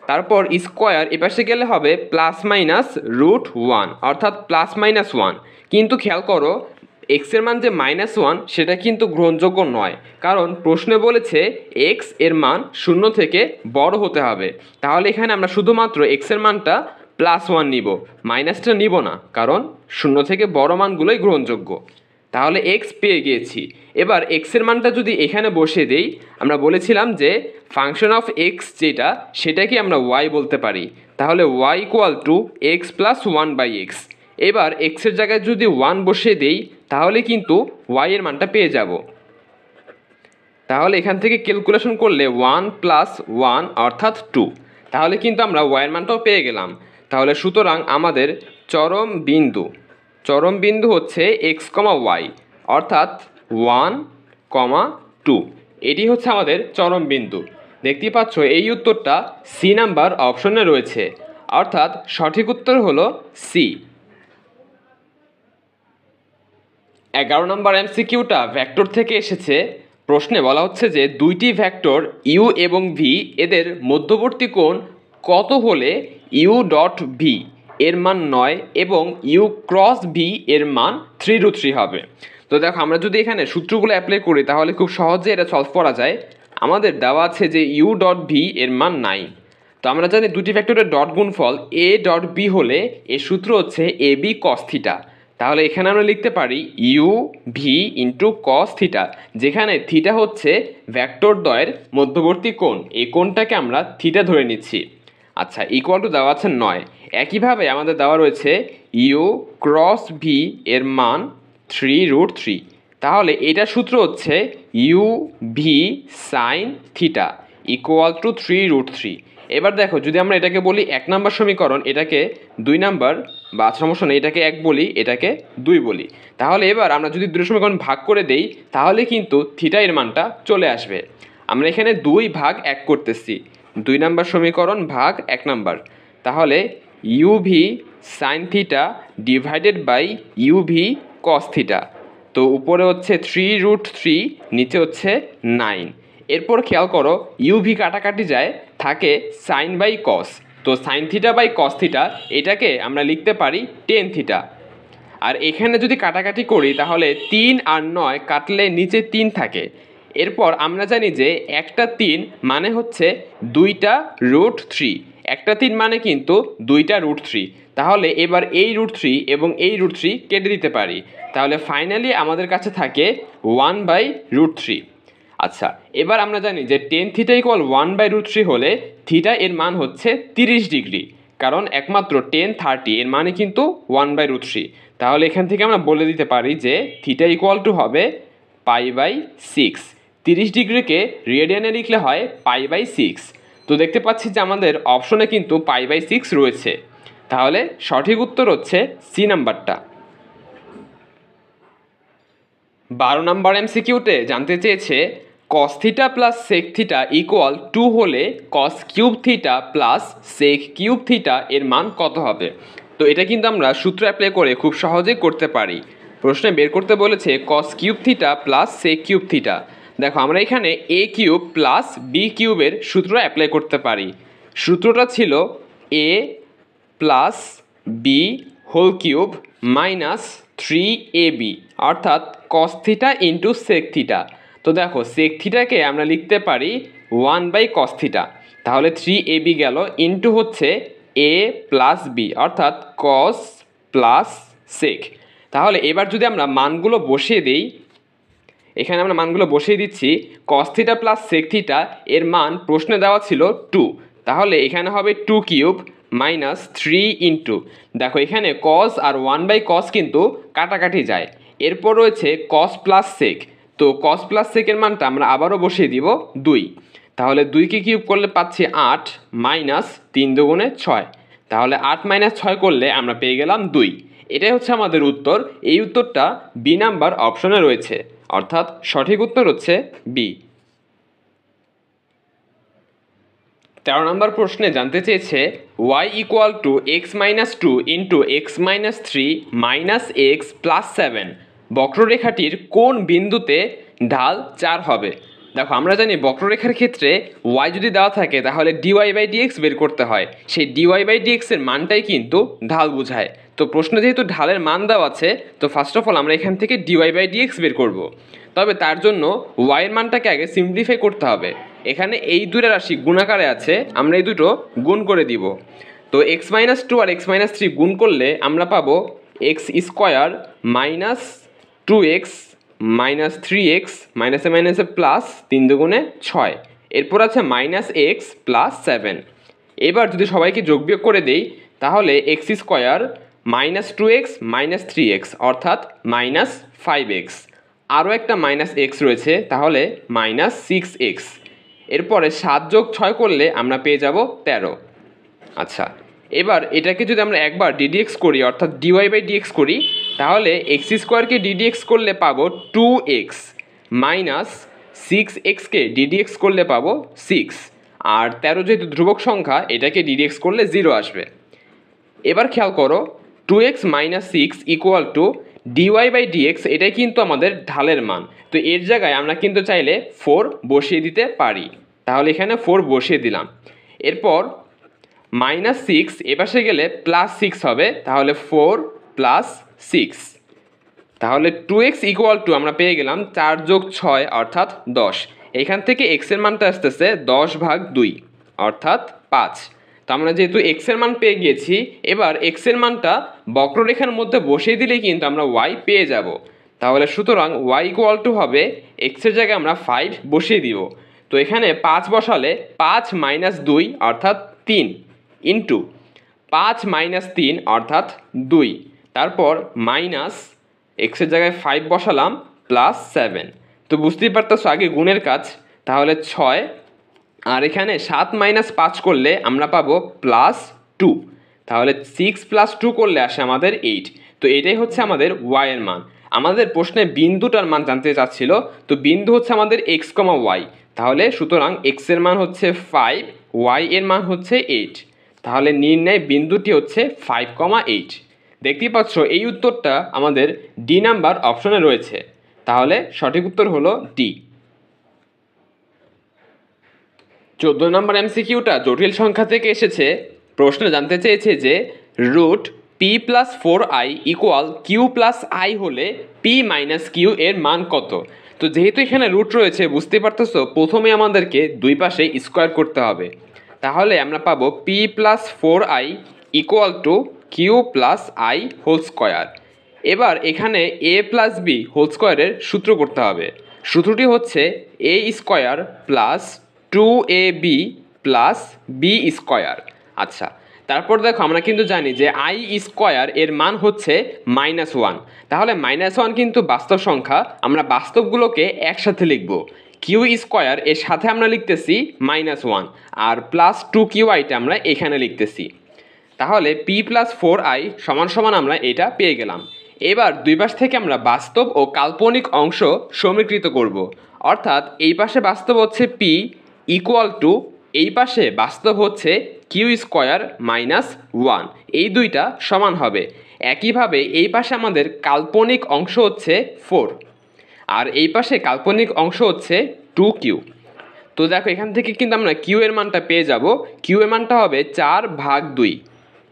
তারপর স্কোয়ার এপাশে গেলে হবে +-√1 অর্থাৎ +-1। কিন্তু খেয়াল করো এক্সের মান যে -1 সেটা কিন্তু গ্রহণযোগ্য নয়, কারণ প্রশ্নে বলেছে এক্স এর মান 0 থেকে বড় হতে হবে। তাহলে এখানে আমরা শুধুমাত্র এক্সের মানটা +1 নিব, মাইনাসটা নিব না, কারণ 0 থেকে বড় মানগুলোই গ্রহণযোগ্য। তাহলে এক্স পেয়ে গিয়েছি। এবার এক্সের মানটা যদি এখানে বসিয়ে দেই, আমরা বলেছিলাম যে ফাংশন অফ এক্স যেটা সেটাকে আমরা ওয়াই বলতে পারি। তাহলে Y equal to X plus 1/x। এবার এক্সের জায়গায় যদি 1 বসিয়ে দেই, তাহলে কিন্তু ওয়াই এর মানটা পেয়ে যাব। তাহলে এখান থেকে ক্যালকুলেশন করলে 1 + 1 অর্থাৎ 2। তাহলে কিন্তু আমরা ওয়াইয়ের মানটাও পেয়ে গেলাম। তাহলে সুতরাং আমাদের চরম বিন্দু হচ্ছে এক্স কমা ওয়াই অর্থাৎ 1, 2। এটি হচ্ছে আমাদের চরম বিন্দু। দেখতেই পাচ্ছ এই উত্তরটা সি নাম্বার অপশনে রয়েছে, অর্থাৎ সঠিক উত্তর হলো সি। 11 নম্বর এমসিকিউটা ভেক্টর থেকে এসেছে। প্রশ্নে বলা হচ্ছে যে দুইটি ভেক্টর ইউ এবং ভি এদের মধ্যবর্তী কোণ কত হলে u.v এর মান 9 এবং u ক্রস ভি এর মান 3√3 হবে। তো দেখো আমরা যদি এখানে সূত্রগুলো অ্যাপ্লাই করি তাহলে খুব সহজে এটা সলভ করা যায়। আমাদের দেওয়া আছে যে ইউ ডট ভি এর মান 9। তো আমরা জানি দুটি ভেক্টরের ডট গুণফল এ ডট বি হলে এর সূত্র হচ্ছে এ বি কস থিটা। তাহলে এখানে আমরা লিখতে পারি U V into cos theta, যেখানে থিটা হচ্ছে ভেক্টর দ্বয়ের মধ্যবর্তী কোণ, এই কোণটাকে আমরা থিটা ধরে নিচ্ছি। আচ্ছা, ইকুয়াল টু দেওয়া আছে 9। একইভাবে আমাদের দেওয়া রয়েছে ইউ ক্রস ভি এর মান 3√3। তাহলে এটার সূত্র হচ্ছে U V sine theta equal to 3√3। এবার দেখো যদি আমরা এটাকে বলি 1 নম্বর সমীকরণ, এটাকে 2 নাম্বার বা সমস্যা নেই, এটাকে 1 বলি, এটাকে 2 বলি, তাহলে এবার আমরা যদি দুটো সমীকরণ ভাগ করে দেই তাহলে কিন্তু থিটা এর মানটা চলে আসবে। আমরা এখানে 2 ভাগ 1 করতেছি, 2 নাম্বার সমীকরণ ভাগ 1 নাম্বার, তাহলে UV sine theta divided by UV cos theta. তো উপরে হচ্ছে 3√3, নিচে হচ্ছে 9। এরপর খেয়াল করো ইউভি কাটাকাটি যায়, থাকে সাইন বাই কস। তো sine theta by cos theta এটাকে আমরা লিখতে পারি টেন থিটা। আর এখানে যদি কাটাকাটি করি তাহলে 3 আর 9 কাটলে নিচে 3 থাকে। এরপর আমরা জানি যে একটা 3 মানে হচ্ছে 2টা √3, একটা 3 মানে কিন্তু 2টা √3। তাহলে এবার এই √3 এবং এই √3 কেটে দিতে পারি, তাহলে ফাইনালি আমাদের কাছে থাকে 1/√3। আচ্ছা, এবার আমরা জানি যে টেন থিটা ইকুয়াল 1/√3 হলে থিটা এর মান হচ্ছে 30 ডিগ্রি, কারণ একমাত্র 10 30 এর মানে কিন্তু 1/√3। তাহলে এখান থেকে আমরা বলে দিতে পারি যে থিটা ইকুয়াল টু হবে π/6। 30 ডিগ্রিকে রেডিয়ানে লিখলে হয় π/6। তো দেখতে পাচ্ছি যে আমাদের অপশনে কিন্তু π/6 রয়েছে, তাহলে সঠিক উত্তর হচ্ছে সি নাম্বারটা। 12 নম্বর এমসিকিউতে জানতে চেয়েছে cos theta plus sec theta equal 2 হলে cos cube theta plus sec cube theta এর মান কত হবে। তো এটা কিন্তু আমরা সূত্র অ্যাপ্লাই করে খুব সহজেই করতে পারি। প্রশ্নে বের করতে বলেছে cos cube theta plus sec cube theta. দেখো আমরা এখানে a কিউব প্লাস b কিউবের সূত্র অ্যাপ্লাই করতে পারি। সূত্রটা ছিল a plus B whole cube minus 3ab, অর্থাৎ cos theta into sec theta. তো দেখো sec থিটাকে আমরা লিখতে পারি 1/cos থিটা, তাহলে 3ab গেল ইন্টু হচ্ছে a প্লাস বি, অর্থাৎ cos প্লাস sec। তাহলে এবার যদি আমরা মানগুলো বসিয়ে দিই, এখানে আমরা মানগুলো বসিয়ে দিচ্ছি। cos theta plus sec theta এর মান প্রশ্নে দেওয়া ছিল 2, তাহলে এখানে হবে 2 কিউব মাইনাস 3 ইন্টু, দেখো এখানে cos আর 1/cos কিন্তু কাটাকাটি যায়। এরপর রয়েছে cos প্লাস sec, তো cos প্লাস sec এর মানটা আমরা আবারও বসিয়ে দিব 2, তাহলে 2কে কিউব করলে পাচ্ছি 8 মাইনাস 3 দুগুণে 6, তাহলে 8 মাইনাস 6 করলে আমরা পেয়ে গেলাম 2। এটাই হচ্ছে আমাদের উত্তর। এই উত্তরটা বি নাম্বার অপশনে রয়েছে, অর্থাৎ সঠিক উত্তর হচ্ছে বি। 13 নম্বর প্রশ্নে জানতে চেয়েছে y equal to x-2 into x-3 minus x plus 7 বক্ররেখাটির কোন বিন্দুতে ঢাল 4 হবে। দেখো আমরা জানি বক্ররেখার ক্ষেত্রে y যদি দেওয়া থাকে তাহলে dy/dx বের করতে হয়, সেই dy/dx এর মানটাই কিন্তু ঢাল বোঝায়। তো প্রশ্নে যেহেতু ঢালের মান দেওয়া আছে, তো ফার্স্ট অফ অল আমরা এখান থেকে dy/dx বের করব। তবে তার জন্য y এর মানটাকে আগে সিম্পলিফাই করতে হবে। এখানে এই দুটো রাশি গুণাকারে আছে, আমরা এই দুটো গুণ করে দিব। তো x-2 আর x-3 গুণ করলে আমরা পাবো x² minus 2x minus 3x মাইনাসে মাইনাসে প্লাস 3 দুগুণে 6, এরপর আছে মাইনাস x প্লাস 7। এবার যদি সবাইকে যোগ বিয়োগ করে দেই তাহলে x² minus 2x minus 3x অর্থাৎ মাইনাস 5x, আরও একটা মাইনাস x রয়েছে, তাহলে মাইনাস 6x। এরপরে 7 যোগ 6 করলে আমরা পেয়ে যাব 13। আচ্ছা, এবার এটাকে যদি আমরা একবার ddx করি অর্থাৎ dy/dx করি, তাহলে x² ddx করলে পাবো 2x মাইনাস 6xকে ddx করলে পাবো 6, আর 13 যেহেতু ধ্রুবক সংখ্যা এটাকে ddx করলে 0 আসবে। এবার খেয়াল করো 2x minus 6 equal to dy/dx, এটাই কিন্তু আমাদের ঢালের মান। তো এর জায়গায় আমরা কিন্তু চাইলে 4 বসিয়ে দিতে পারি, তাহলে এখানে 4 বসিয়ে দিলাম। এরপর মাইনাস 6 এপাশে গেলে প্লাস 6 হবে, তাহলে 4 প্লাস 6। তাহলে 2x ইকুয়াল টু আমরা পেয়ে গেলাম 4 যোগ 6 অর্থাৎ 10। এখান থেকে x এর মানটা আসতেছে 10/2 অর্থাৎ 5। তো আমরা যেহেতু x এর মান পেয়ে গিয়েছি, এবার x এর মানটা বক্ররেখার মধ্যে বসিয়ে দিলেই কিন্তু আমরা y পেয়ে যাব। তাহলে সুতরাং y ইকুয়াল টু হবে x এর জায়গায় আমরা 5 বসিয়ে দিব। তো এখানে 5 বসালে 5 - 2 অর্থাৎ 3 ইন্টু 5 - 3 অর্থাৎ 2, তারপর মাইনাস x এর জায়গায় 5 বসালাম প্লাস 7। তো বুঝতেই পারতেছো আগে গুণের কাজ, তাহলে 6 আর এখানে 7 - 5 করলে আমরা পাবো +2। তাহলে 6 + 2 করলে আসে আমাদের 8। তো এটাই হচ্ছে আমাদের y এর মান। আমাদের প্রশ্নে বিন্দুটার মান জানতে চাচ্ছিল, তো বিন্দু হচ্ছে আমাদের x, y। তাহলে সুতরাং x এর মান হচ্ছে 5, y এর মান হচ্ছে 8। তাহলে নির্ণয় বিন্দুটি হচ্ছে 5,8। দেখতেই পাচ্ছ এই উত্তরটা আমাদের ডি নাম্বার অপশনে রয়েছে। তাহলে সঠিক উত্তর হলো ডি। 14 নম্বর এমসিকিউটা জটিল সংখ্যা থেকে এসেছে। প্রশ্ন জানতে চেয়েছে যে √p+4i = q+i হলে p - q এর মান কত। তো যেহেতু এখানে রুট রয়েছে বুঝতে পারতেছো, প্রথমে আমাদেরকে দুই পাশে স্কোয়ার করতে হবে। তাহলে আমরা পাবো p+4i = q+i হোল স্কোয়ার। এবার এখানে a + b হোল স্কোয়ারের সূত্র করতে হবে। সূত্রটি হচ্ছে a² + 2ab + b স্কোয়ার। আচ্ছা, তারপর দেখো আমরা কিন্তু জানি যে i² এর মান হচ্ছে -1। তাহলে -1 কিন্তু বাস্তব সংখ্যা, আমরা বাস্তবগুলোকে একসাথে লিখব। q² এর সাথে আমরা লিখতেছি -1 আর +2qi আমরা এখানে লিখতেছি। তাহলে p+4i = আমরা এটা পেয়ে গেলাম। এবার দুই পাশ থেকে আমরা বাস্তব ও কাল্পনিক অংশ সমীকৃত করব। অর্থাৎ এই পাশে বাস্তব হচ্ছে p = এই পাশে বাস্তব হচ্ছে q² - 1, এই দুইটা সমান হবে। একইভাবে এই পাশে আমাদের কাল্পনিক অংশ হচ্ছে 4 আর এই পাশে কাল্পনিক অংশ হচ্ছে 2q। তো দেখো এখান থেকে কিন্তু আমরা q এর মানটা পেয়ে যাব। q এর মানটা হবে 4/2,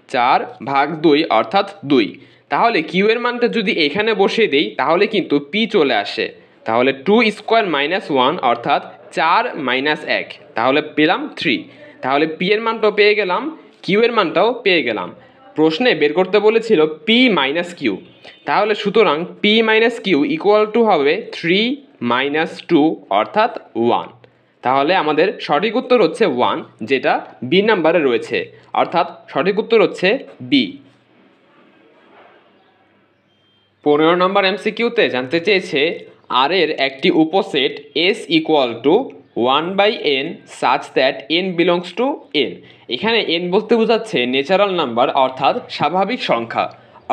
4/2 অর্থাৎ 2। তাহলে q এর মানটা যদি এখানে বসিয়ে দেই তাহলে কিন্তু p চলে আসে। তাহলে 2² - 1 অর্থাৎ 4 - 1, তাহলে পেলাম 3। তাহলে p এর মানটাও পেয়ে গেলাম, q এর মানটাও পেয়ে গেলাম। প্রশ্নে বের করতে বলেছিল p - q। তাহলে সুতরাং p - q = হবে 3 - 2 অর্থাৎ 1। তাহলে আমাদের সঠিক উত্তর হচ্ছে 1, যেটা বি নাম্বারে রয়েছে। অর্থাৎ সঠিক উত্তর হচ্ছে বি। 15 নম্বর এমসিকিউতে জানতে চেয়েছে আর এর একটি উপসেট s = 1/n such that n belongs to n। এখানে n বলতে বোঝাচ্ছে ন্যাচারাল নাম্বার অর্থাৎ স্বাভাবিক সংখ্যা,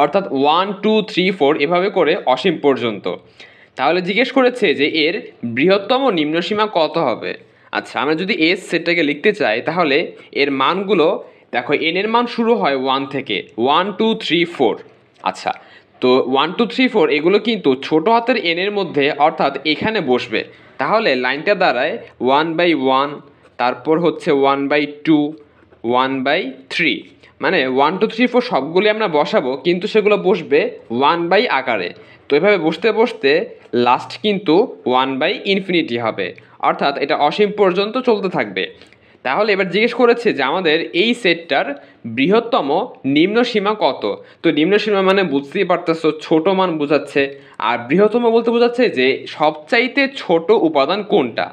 অর্থাৎ 1 2 3 4 এভাবে করে অসীম পর্যন্ত। তাহলে জিজ্ঞেস করেছে যে এর বৃহত্তম নিম্নসীমা কত হবে। আচ্ছা, আমরা যদি এস সেটটাকে লিখতে চাই তাহলে এর মানগুলো দেখো, এন এর মান শুরু হয় 1 থেকে, 1 2 3 4। আচ্ছা, তো 1 2 3 4 এগুলো কিন্তু ছোট হাতের এন এর মধ্যে অর্থাৎ এখানে বসবে। তাহলে লাইনটা দাঁড়ায় 1/1, তারপর হচ্ছে 1/2, 1/3। মানে 1 2 3 4 সবগুলি আমরা বসাবো কিন্তু সেগুলো বসবে 1/, আকারে। তো এভাবে বসতে বসতে লাস্ট কিন্তু 1/∞ হবে, অর্থাৎ এটা অসীম পর্যন্ত চলতে থাকবে। তাহলে এবার জিজ্ঞেস করেছে যে আমাদের এই সেটটার বৃহত্তম নিম্ন সীমা কত। তো নিম্ন সীমা মানে বুঝতেই পারতেছো ছোট মান বোঝাচ্ছে, আর বৃহত্তম বলতে বোঝাচ্ছে যে সবচাইতে ছোট উপাদান কোনটা।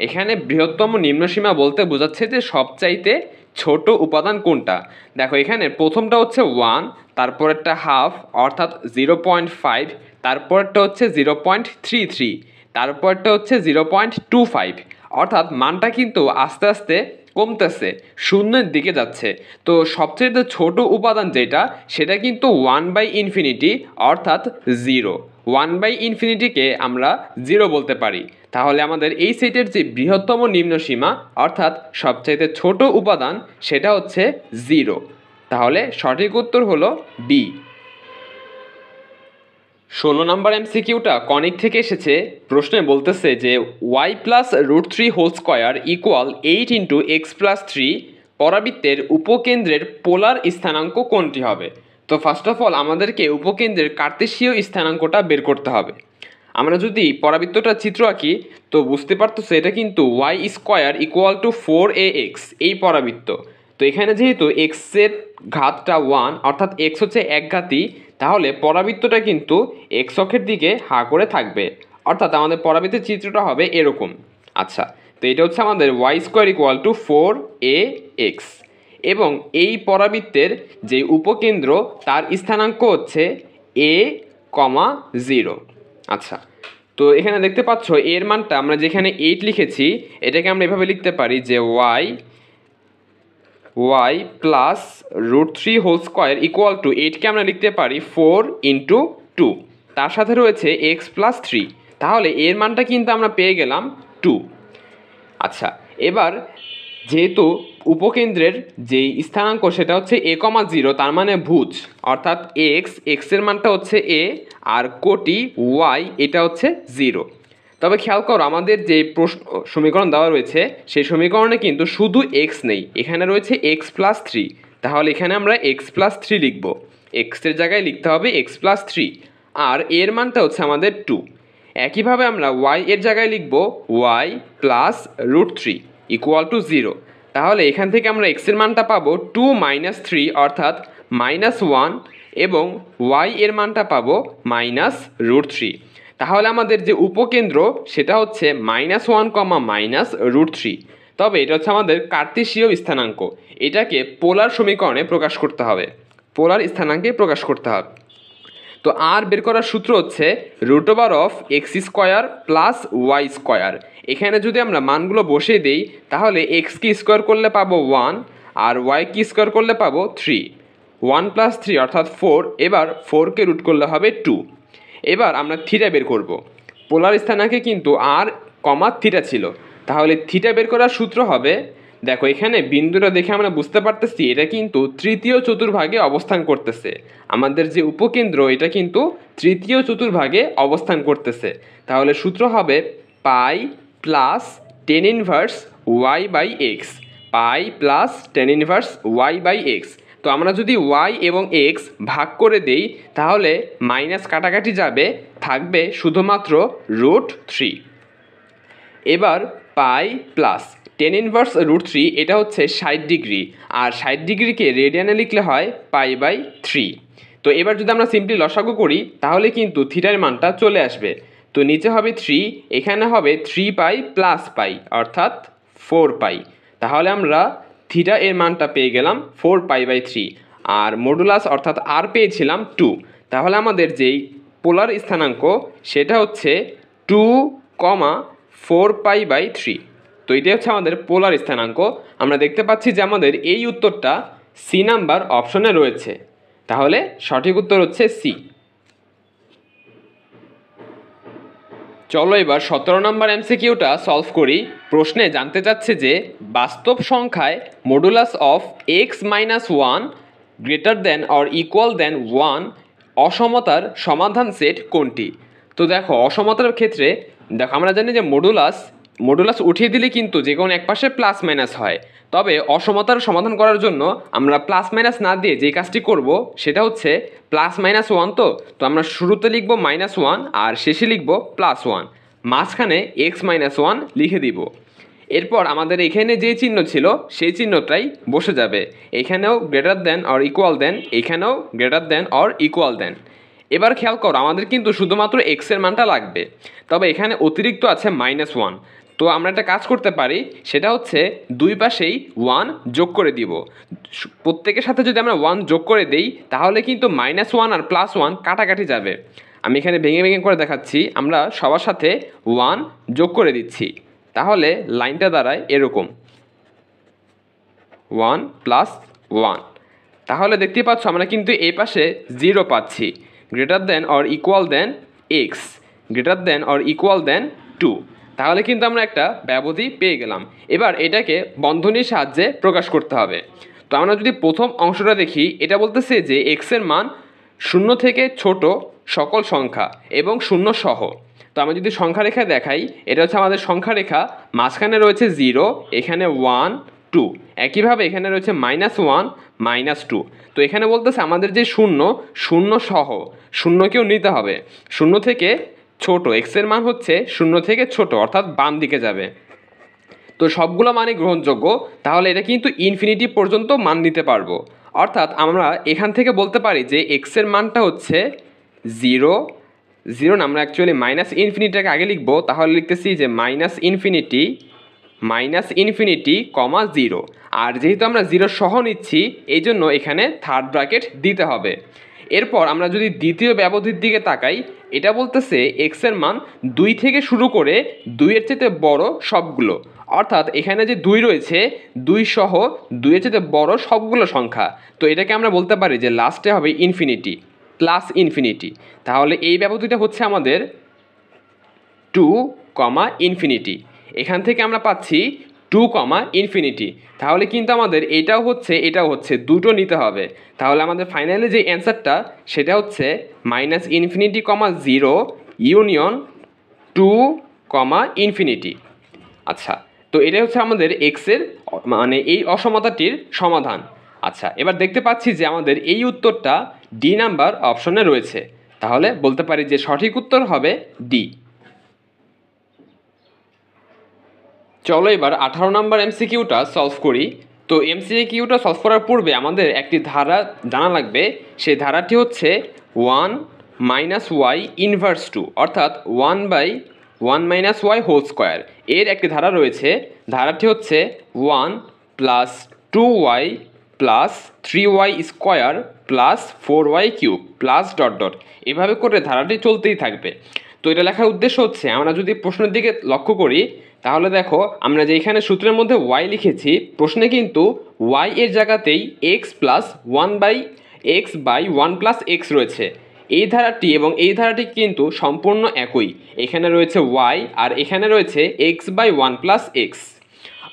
এখানে বৃহত্তম নিম্ন সীমা বলতে বোঝাচ্ছে যে সবচাইতে ছোট উপাদান কোনটা। দেখো এখানে প্রথমটা হচ্ছে 1, তারপরেরটা হাফ অর্থাৎ 0.5, তারপরটা হচ্ছে 0.33, তারপরটা হচ্ছে 0.25। অর্থাৎ মানটা কিন্তু আস্তে আস্তে কমতেছে, শূন্যের দিকে যাচ্ছে। তো সবচেয়ে ছোট উপাদান যেটা সেটা কিন্তু 1/∞, অর্থাৎ 0। 1/∞কে আমরা 0 বলতে পারি। তাহলে আমাদের এই সেটের যে বৃহত্তম নিম্ন সীমা অর্থাৎ সবচাইতে ছোট উপাদান সেটা হচ্ছে 0। তাহলে সঠিক উত্তর হলো বি। 16 নম্বর এমসিকিউটা কনিক থেকে এসেছে। প্রশ্নে বলতেছে যে y + √3² = 8 × x + 3 পরাবৃত্তের উপকেন্দ্রের পোলার স্থানাঙ্ক কোনটি হবে। তো ফার্স্ট অফ অল আমাদেরকে উপকেন্দ্রের কার্তেশীয় স্থানাঙ্কটা বের করতে হবে। আমরা যদি পরাবৃত্তটা চিত্র আঁকি তো বুঝতে পারতেছো এটা কিন্তু Y square equal two 4ax এই পরাবৃত্ত। তো এখানে যেহেতু এক্সের ঘাতটা 1 অর্থাৎ এক্স হচ্ছে একঘাতী, তাহলে পরাবৃত্তটা কিন্তু এক্স অক্ষের দিকে হা করে থাকবে, অর্থাৎ আমাদের পরাবৃত্তের চিত্রটা হবে এরকম। আচ্ছা, তো এটা হচ্ছে আমাদের Y square equal two 4ax এবং এই পরাবৃত্তের যে উপকেন্দ্র তার স্থানাঙ্ক হচ্ছে a,0। আচ্ছা, তো এখানে দেখতে পাচ্ছ এর মানটা আমরা যেখানে 8 লিখেছি এটাকে আমরা এভাবে লিখতে পারি যে y plus √3 whole square equal to 8কে আমরা লিখতে পারি 4 ইন্টু 2, তার সাথে রয়েছে x প্লাস 3, তাহলে এর মানটা কিন্তু আমরা পেয়ে গেলাম 2। আচ্ছা, এবার যেহেতু উপকেন্দ্রের যেই স্থানাঙ্ক সেটা হচ্ছে a,0, তার মানে ভুজ অর্থাৎ এক্সের মানটা হচ্ছে a আর কোটি y এটা হচ্ছে 0। তবে খেয়াল করো আমাদের যে সমীকরণ দেওয়া রয়েছে সেই সমীকরণে কিন্তু শুধু x নেই, এখানে রয়েছে x প্লাস 3, তাহলে এখানে আমরা x প্লাস 3 লিখব, এক্সের জায়গায় লিখতে হবে x প্লাস 3 আর এর মানটা হচ্ছে আমাদের 2। একইভাবে আমরা y এর জায়গায় লিখব y প্লাস √3 ইকুয়াল টু 0, তাহলে এখান থেকে আমরা x এর মানটা পাবো 2 মাইনাস 3 অর্থাৎ -1 এবং y এর মানটা পাবো -√3। তাহলে আমাদের যে উপকেন্দ্র সেটা হচ্ছে -1, -√3। তবে এটা হচ্ছে আমাদের কার্তেশীয় স্থানাঙ্ক, এটাকে পোলার সমীকরণে প্রকাশ করতে হবে, পোলার স্থানাঙ্কে প্রকাশ করতে হবে। তো আর বের করার সূত্র হচ্ছে √x² প্লাস y²। এখানে যদি আমরা মানগুলো বসিয়ে দিই তাহলে x কে স্কোয়ার করলে পাবো 1 আর y কে স্কোয়ার করলে পাবো 3, 1 প্লাস 3 অর্থাৎ 4, এবার 4কে রুট করলে হবে 2। এবার আমরা থিটা বের করব, পোলার স্থানাঙ্কে কিন্তু আর থিটা ছিল, তাহলে থিটা বের করার সূত্র হবে, দেখো এখানে বিন্দুটা দেখে আমরা বুঝতে পারতেছি এটা কিন্তু তৃতীয় চতুর্ভাগে অবস্থান করতেছে, আমাদের যে উপকেন্দ্র এটা কিন্তু তৃতীয় চতুর্ভাগে অবস্থান করতেছে, তাহলে সূত্র হবে pi plus tan inverse y by X, pi plus tan inverse y by X. তো আমরা যদি y এবং x ভাগ করে দেই তাহলে মাইনাস কাটাকাটি যাবে, থাকবে শুধুমাত্র √3। এবার পাই প্লাস টেন ইনভার্স √3 এটা হচ্ছে 60 ডিগ্রি, আর 60 ডিগ্রিকে রেডিয়ানে লিখলে হয় π/3। তো এবার যদি আমরা সিম্পলি লসাগু করি তাহলে কিন্তু থিটার মানটা চলে আসবে, তো নিচে হবে 3, এখানে হবে 3π প্লাস পাই অর্থাৎ 4π, তাহলে আমরা থিটা এর মানটা পেয়ে গেলাম 4π/3 আর মডুলাস অর্থাৎ আর পেয়েছিলাম 2। তাহলে আমাদের যেই পোলার স্থানাঙ্ক সেটা হচ্ছে 2,4π/3। তো এটাই হচ্ছে আমাদের পোলার স্থানাঙ্ক। আমরা দেখতে পাচ্ছি যে আমাদের এই উত্তরটা সি নাম্বার অপশনে রয়েছে, তাহলে সঠিক উত্তর হচ্ছে সি। চলো এবার 17 নম্বর এমসিকিউটা সলভ করি। প্রশ্নে জানতে চাচ্ছে যে বাস্তব সংখ্যায় modulus of x-1 greater than or equal than 1 অসমতার সমাধান সেট কোনটি। তো দেখো অসমতার ক্ষেত্রে দেখো আমরা জানি যে মডুলাস উঠিয়ে দিলে কিন্তু যে কোনো এক পাশে প্লাস মাইনাস হয়, তবে অসমতার সমাধান করার জন্য আমরা প্লাস মাইনাস না দিয়ে যে কাজটি করব সেটা হচ্ছে +-1। তো আমরা শুরুতে লিখব -1 আর শেষে লিখব +1, মাঝখানে x-1 লিখে দিব। এরপর আমাদের এখানে যে চিহ্ন ছিল সেই চিহ্নটাই বসে যাবে, এখানেও গ্রেটার দেন অর ইকুয়াল দেন, এখানেও গ্রেটার দেন অর ইকুয়াল দেন। এবার খেয়াল করো আমাদের কিন্তু শুধুমাত্র x এর মানটা লাগবে, তবে এখানে অতিরিক্ত আছে -1। তো আমরা একটা কাজ করতে পারি, সেটা হচ্ছে দুই পাশেই 1 যোগ করে দিব। প্রত্যেকের সাথে যদি আমরা 1 যোগ করে দেই তাহলে কিন্তু -1 আর +1 কাটাকাটি যাবে। আমি এখানে ভেঙে ভেঙে করে দেখাচ্ছি, আমরা সবার সাথে 1 যোগ করে দিচ্ছি, তাহলে লাইনটা দাঁড়ায় এরকম 1 + 1। তাহলে দেখতে পাচ্ছ আমরা কিন্তু এই পাশে 0 পাচ্ছি, greater than or equal than x, greater than or equal than 2, তাহলে কিন্তু আমরা একটা ব্যবধি পেয়ে গেলাম। এবার এটাকে বন্ধনীর সাহায্যে প্রকাশ করতে হবে। তো আমরা যদি প্রথম অংশটা দেখি, এটা বলতেছে যে x এর মান 0 থেকে ছোট সকল সংখ্যা এবং 0 সহ। তো আমরা যদি সংখ্যা রেখা দেখাই, এটা হচ্ছে আমাদের সংখ্যা রেখা, মাঝখানে রয়েছে 0, এখানে 1, টু। একইভাবে এখানে রয়েছে -1 -2। তো এখানে বলতেছে আমাদের যে শূন্য, শূন্য সহ শূন্যকেও নিতে হবে। শূন্য থেকে ছোট, এক্সের মান হচ্ছে শূন্য থেকে ছোট, অর্থাৎ বাম দিকে যাবে। তো সবগুলো মানে গ্রহণযোগ্য, তাহলে এটা কিন্তু ইনফিনিটি পর্যন্ত মান নিতে পারবো। অর্থাৎ আমরা এখান থেকে বলতে পারি যে এক্সের মানটা হচ্ছে 0 0 না, আমরা অ্যাকচুয়ালি মাইনাস ইনফিনিটিটাকে আগে লিখবো। তাহলে লিখতেছি যে -ইনফিনিটি, -0। আর যেহেতু আমরা 0 সহ নিচ্ছি, এই জন্য এখানে থার্ড ব্র্যাকেট দিতে হবে। এরপর আমরা যদি দ্বিতীয় ব্যবধির দিকে তাকাই, এটা বলতেছে এক্সের মান 2 থেকে শুরু করে 2-এর চেয়ে বড় সবগুলো। অর্থাৎ এখানে যে 2 রয়েছে, 2 সহ 2-এর চেয়ে বড় সবগুলো সংখ্যা। তো এটাকে আমরা বলতে পারি যে লাস্টে হবে ইনফিনিটি, প্লাস ইনফিনিটি। তাহলে এই ব্যবধিটা হচ্ছে আমাদের 2, ইনফিনিটি। এখান থেকে আমরা পাচ্ছি 2, ইনফিনিটি। তাহলে কিন্তু আমাদের এটাও হচ্ছে দুটো নিতে হবে। তাহলে আমাদের ফাইনালি যে অ্যান্সারটা সেটা হচ্ছে -ইনফিনিটি, 0 ইউনিয়ন 2, ইনফিনিটি। আচ্ছা, তো এটা হচ্ছে আমাদের এক্সের মানে এই অসমতাটির সমাধান। আচ্ছা, এবার দেখতে পাচ্ছি যে আমাদের এই উত্তরটা ডি নাম্বার অপশনে রয়েছে। তাহলে বলতে পারি যে সঠিক উত্তর হবে ডি। চলো এবার 18 নম্বর এমসিকিউটা সলভ করি। তো এমসিকিউটা সলভ করার পূর্বে আমাদের একটি ধারা জানা লাগবে। সেই ধারাটি হচ্ছে 1 - y ইনভার্স 2, অর্থাৎ 1/1 - y হোল স্কোয়ার। এর একটি ধারা রয়েছে। ধারাটি হচ্ছে 1 + 2y + 3y square + 4y cube + ... এভাবে করে ধারাটি চলতেই থাকবে। তো এটা লেখার উদ্দেশ্য হচ্ছে আমরা যদি প্রশ্নের দিকে লক্ষ্য করি, তাহলে দেখো আমরা যে এখানে সূত্রের মধ্যে y লিখেছি, প্রশ্নে কিন্তু y এর জায়গাতেই x + 1/(x/1 + x) রয়েছে। এই ধারাটি এবং এই ধারাটি কিন্তু সম্পূর্ণ একই। এখানে রয়েছে y আর এখানে রয়েছে x/1 + x।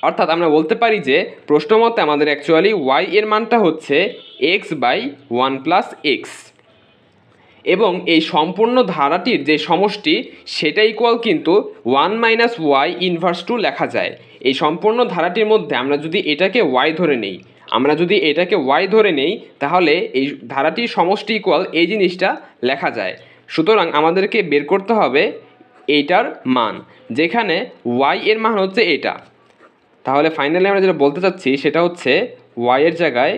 অর্থাৎ আমরা বলতে পারি যে প্রশ্ন মতে আমাদের অ্যাকচুয়ালি y এর মানটা হচ্ছে x/1 + x, এবং এই সম্পূর্ণ ধারাটির যে সমষ্টি সেটা ইকুয়াল কিন্তু 1 - y ইনভার্স 2 লেখা যায়। এই সম্পূর্ণ ধারাটির মধ্যে আমরা যদি এটাকে y ধরে নেই, তাহলে এই ধারাটির সমষ্টি ইকুয়াল এই জিনিসটা লেখা যায়। সুতরাং আমাদেরকে বের করতে হবে এইটার মান, যেখানে y এর মান হচ্ছে এটা। তাহলে ফাইনালি আমরা যেটা বলতে চাচ্ছি সেটা হচ্ছে y এর জায়গায়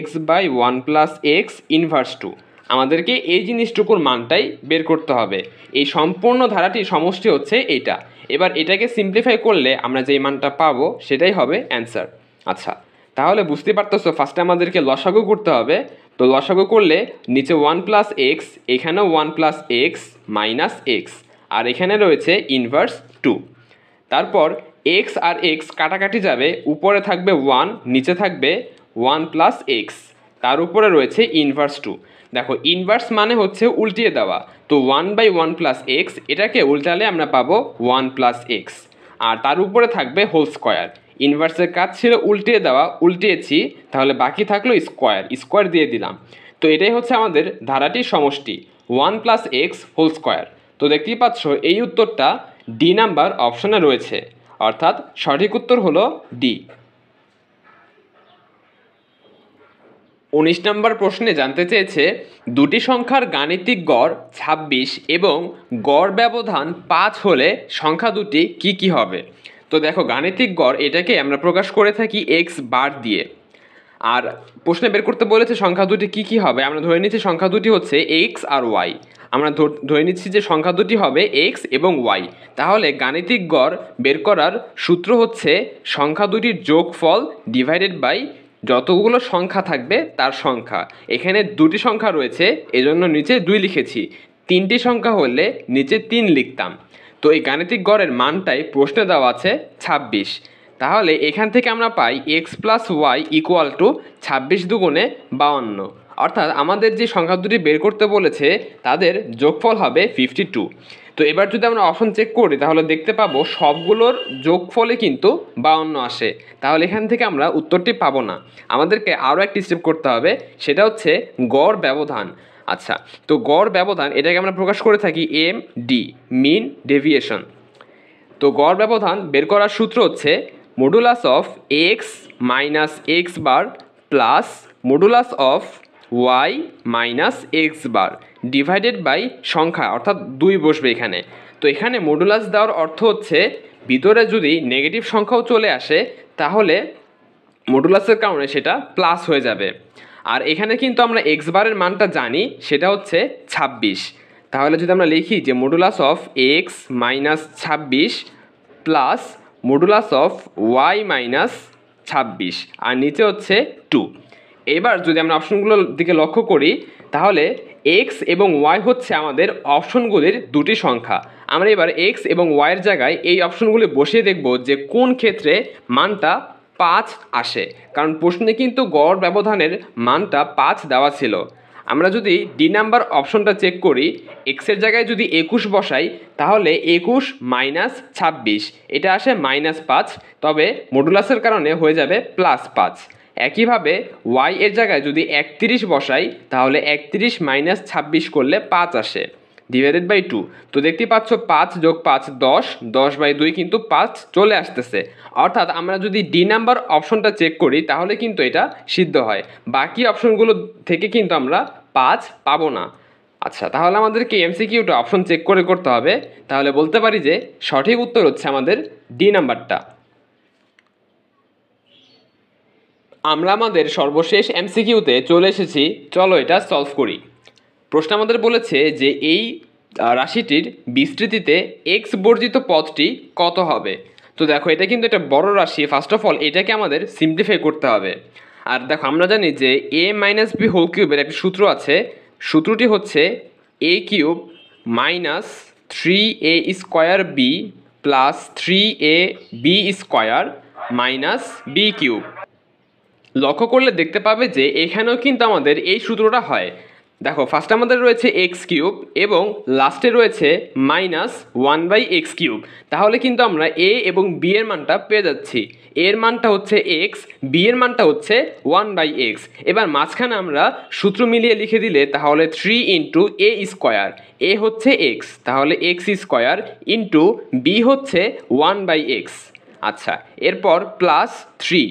x/1 + x ইনভার্স 2। আমাদেরকে এই জিনিসটুকুর মানটাই বের করতে হবে। এই সম্পূর্ণ ধারাটির সমষ্টি হচ্ছে এইটা। এবার এটাকে সিম্পলিফাই করলে আমরা যেই মানটা পাবো সেটাই হবে অ্যান্সার। আচ্ছা, তাহলে বুঝতে পারতেছো ফার্স্টে আমাদেরকে লসাগু করতে হবে। তো লসাগু করলে নিচে 1 + x, এখানেও 1 + x - x, আর এখানে রয়েছে ইনভার্স 2। তারপর x আর x কাটাকাটি যাবে, উপরে থাকবে 1, নিচে থাকবে 1 + x, তার উপরে রয়েছে ইনভার্স 2। দেখো ইনভার্স মানে হচ্ছে উল্টিয়ে দেওয়া। তো 1/1 + x, এটাকে উল্টালে আমরা পাবো 1 + x, আর তার উপরে থাকবে হোল স্কোয়ার। ইনভার্সের কাজ ছিল উল্টিয়ে দেওয়া, উল্টিয়েছি, তাহলে বাকি থাকলো স্কোয়ার দিয়ে দিলাম। তো এটাই হচ্ছে আমাদের ধারাটির সমষ্টি 1 + x হোল স্কোয়ার। তো দেখতেই পাচ্ছ এই উত্তরটা ডি নাম্বার অপশনে রয়েছে, অর্থাৎ সঠিক উত্তর হলো ডি। 19 নম্বর প্রশ্নে জানতে চেয়েছে দুটি সংখ্যার গাণিতিক গড় 26 এবং গড় ব্যবধান 5 হলে সংখ্যা দুটি কি কি হবে। তো দেখো গাণিতিক গড় এটাকে আমরা প্রকাশ করে থাকি x বার দিয়ে। আর প্রশ্নে বের করতে বলেছে সংখ্যা দুটি কি কি হবে। আমরা ধরে নিচ্ছি সংখ্যা দুটি হচ্ছে x আর y। আমরা ধরে নিচ্ছি যে সংখ্যা দুটি হবে x এবং y। তাহলে গাণিতিক গড় বের করার সূত্র হচ্ছে সংখ্যা দুটির যোগফল ডিভাইডেড বাই যতগুলো সংখ্যা থাকবে তার সংখ্যা। এখানে দুটি সংখ্যা রয়েছে, এজন্য নিচে 2 লিখেছি। 3টি সংখ্যা হলে নিচে 3 লিখতাম। তো এই গাণিতিক গড়ের মানটাই প্রশ্নে দেওয়া আছে 26। তাহলে এখান থেকে আমরা পাই x + y = 26 দুগুণে 52। অর্থাৎ আমাদের যে সংখ্যা দুটি বের করতে বলেছে তাদের যোগফল হবে 52। তো এবার যদি আমরা অপশন চেক করি তাহলে দেখতে পাবো সবগুলোর যোগফলে কিন্তু 52 আসে। তাহলে এখান থেকে আমরা উত্তরটি পাবো না, আমাদেরকে আরও একটি স্টেপ করতে হবে, সেটা হচ্ছে গড় ব্যবধান। আচ্ছা, তো গড় ব্যবধান এটাকে আমরা প্রকাশ করে থাকি MD, মিন ডেভিয়েশন। তো গড় ব্যবধান বের করার সূত্র হচ্ছে modulus of x minus X bar plus modulus of Y minus X bar divided by সংখ্যা, অর্থাৎ 2 বসবে এখানে। তো এখানে মডুলাস দেওয়ার অর্থ হচ্ছে ভিতরে যদি নেগেটিভ সংখ্যাও চলে আসে তাহলে মডুলাসের কারণে সেটা প্লাস হয়ে যাবে। আর এখানে কিন্তু আমরা এক্স বারের মানটা জানি, সেটা হচ্ছে 26। তাহলে যদি আমরা লিখি যে modulus of X minus 26 plus modulus of Y minus 26 আর নিচে হচ্ছে 2। এবার যদি আমরা অপশনগুলোর দিকে লক্ষ্য করি তাহলে এক্স এবং ওয়াই হচ্ছে আমাদের অপশনগুলির দুটি সংখ্যা। আমরা এবার এক্স এবং ওয়াইয়ের জায়গায় এই অপশনগুলি বসিয়ে দেখব যে কোন ক্ষেত্রে মানটা 5 আসে, কারণ প্রশ্নে কিন্তু গড় ব্যবধানের মানটা 5 দেওয়া ছিল। আমরা যদি ডি নাম্বার অপশনটা চেক করি, এক্সের জায়গায় যদি 21 বসাই তাহলে 21 মাইনাস 26 এটা আসে -5, তবে মডুলাসের কারণে হয়ে যাবে +5। একইভাবে ওয়াই এর জায়গায় যদি 31 বসাই তাহলে 31 মাইনাস 26 করলে 5 আসে ডিভাইডেড বাই 2। তো দেখতে পাচ্ছ 5 যোগ 5 10, 10/2 কিন্তু 5 চলে আসতেছে। অর্থাৎ আমরা যদি ডি নাম্বার অপশনটা চেক করি তাহলে কিন্তু এটা সিদ্ধ হয়, বাকি অপশনগুলো থেকে কিন্তু আমরা 5 পাবো না। আচ্ছা, তাহলে আমাদেরকে এমসিকিউটা অপশন চেক করে করতে হবে। তাহলে বলতে পারি যে সঠিক উত্তর হচ্ছে আমাদের ডি নাম্বারটা। আমরা আমাদের সর্বশেষ এমসিকিউতে চলে এসেছি, চলো এটা সলভ করি। প্রশ্ন আমাদের বলেছে যে এই রাশিটির বিস্তৃতিতে এক্স বর্জিত পদটি কত হবে। তো দেখো এটা কিন্তু একটা বড় রাশি, ফার্স্ট অফ অল এটাকে আমাদের সিম্পলিফাই করতে হবে। আর দেখো আমরা জানি যে এ মাইনাস বি হোল কিউবের একটি সূত্র আছে, সূত্রটি হচ্ছে a cube minus 3a square b plus 3a b square minus b cube. লক্ষ্য করলে দেখতে পাবে যে এখানেও কিন্তু আমাদের এই সূত্রটা হয়। দেখো ফার্স্ট আমাদের রয়েছে এক্স কিউব এবং লাস্টে রয়েছে -1/x কিউব। তাহলে কিন্তু আমরা এ এবং বি এর মানটা পেয়ে যাচ্ছি। এর মানটা হচ্ছে এক্স, বি এর মানটা হচ্ছে 1/x। এবার মাঝখানে আমরা সূত্র মিলিয়ে লিখে দিলে তাহলে 3 ইন্টু এ স্কোয়ার, এ হচ্ছে এক্স তাহলে এক্স স্কোয়ার ইন্টু বি হচ্ছে 1/x। আচ্ছা, এরপর প্লাস 3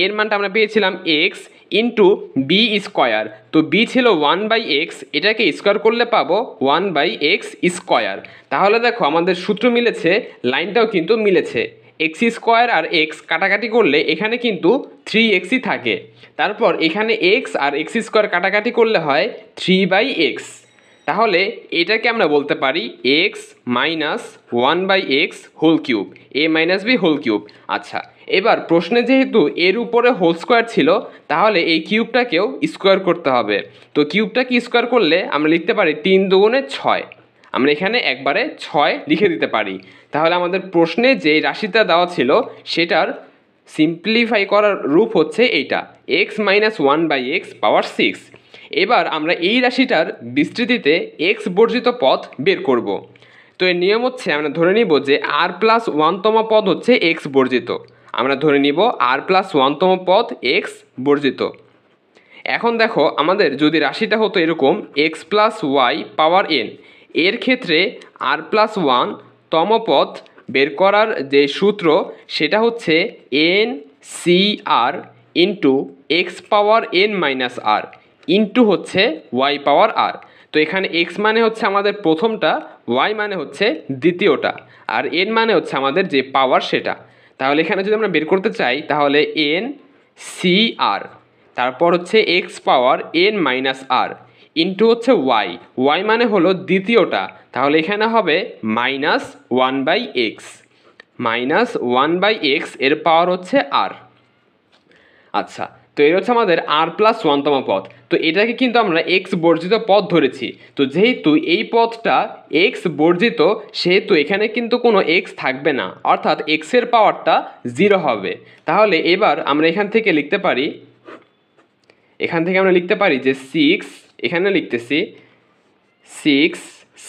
এর মানটা আমরা পেয়েছিলাম এক্স ইন্টু বি স্কোয়ার, তো বি ছিল 1/x, এটাকে স্কোয়ার করলে পাবো 1/x স্কোয়ার। তাহলে দেখো আমাদের সূত্র মিলেছে, লাইনটাও কিন্তু মিলেছে। এক্স স্কোয়ার আর এক্স কাটাকাটি করলে এখানে কিন্তু 3xই থাকে। তারপর এখানে এক্স আর এক্স স্কোয়ার কাটাকাটি করলে হয় 3/x। তাহলে এটাকে আমরা বলতে পারি x minus 1/x whole cube, a minus b whole cube. আচ্ছা, এবার প্রশ্নে যেহেতু এর উপরে হোল স্কোয়ার ছিল তাহলে এই কিউবটাকেও স্কোয়ার করতে হবে। তো কিউবটাকে স্কোয়ার করলে আমরা লিখতে পারি 3 দুগুণে 6, আমরা এখানে একবারে 6 লিখে দিতে পারি। তাহলে আমাদের প্রশ্নে যে রাশিটা দেওয়া ছিল সেটার সিম্পলিফাই করার রূপ হচ্ছে এইটা, এক্স মাইনাস 1/x পাওয়ার 6। এবার আমরা এই রাশিটার বিস্তৃতিতে এক্স বর্জিত পদ বের করব। তো এর নিয়ম হচ্ছে আমরা ধরে নিব যে আর প্লাস 1তম পদ হচ্ছে এক্স বর্জিত। আমরা ধরে নিব আর প্লাস 1তম পদ এক্স বর্জিত। এখন দেখো আমাদের যদি রাশিটা হতো এরকম এক্স প্লাস ওয়াই পাওয়ার এন, এর ক্ষেত্রে আর প্লাস 1তম পদ বের করার যে সূত্র সেটা হচ্ছে এন সি আর ইন্টু এক্স পাওয়ার এন মাইনাস আর ইন্টু হচ্ছে ওয়াই পাওয়ার আর। তো এখানে এক্স মানে হচ্ছে আমাদের প্রথমটা, ওয়াই মানে হচ্ছে দ্বিতীয়টা, আর এন মানে হচ্ছে আমাদের যে পাওয়ার সেটা। তাহলে এখানে যদি আমরা বের করতে চাই তাহলে এন সি আর, তারপর হচ্ছে এক্স পাওয়ার এন মাইনাস আর ইন্টু হচ্ছে ওয়াই, ওয়াই মানে হলো দ্বিতীয়টা, তাহলে এখানে হবে -1/x, -1/x এর পাওয়ার হচ্ছে আর। আচ্ছা, তো এই হচ্ছে আমাদের আর প্লাস 1তম পদ। তো এটাকে কিন্তু আমরা এক্স বর্জিত পদ ধরেছি। তো যেহেতু এই পদটা এক্স বর্জিত সেহেতু এখানে কিন্তু কোনো এক্স থাকবে না, অর্থাৎ এক্সের পাওয়ারটা 0 হবে। তাহলে এবার আমরা এখান থেকে লিখতে পারি যে 6, এখানে লিখতেছি 6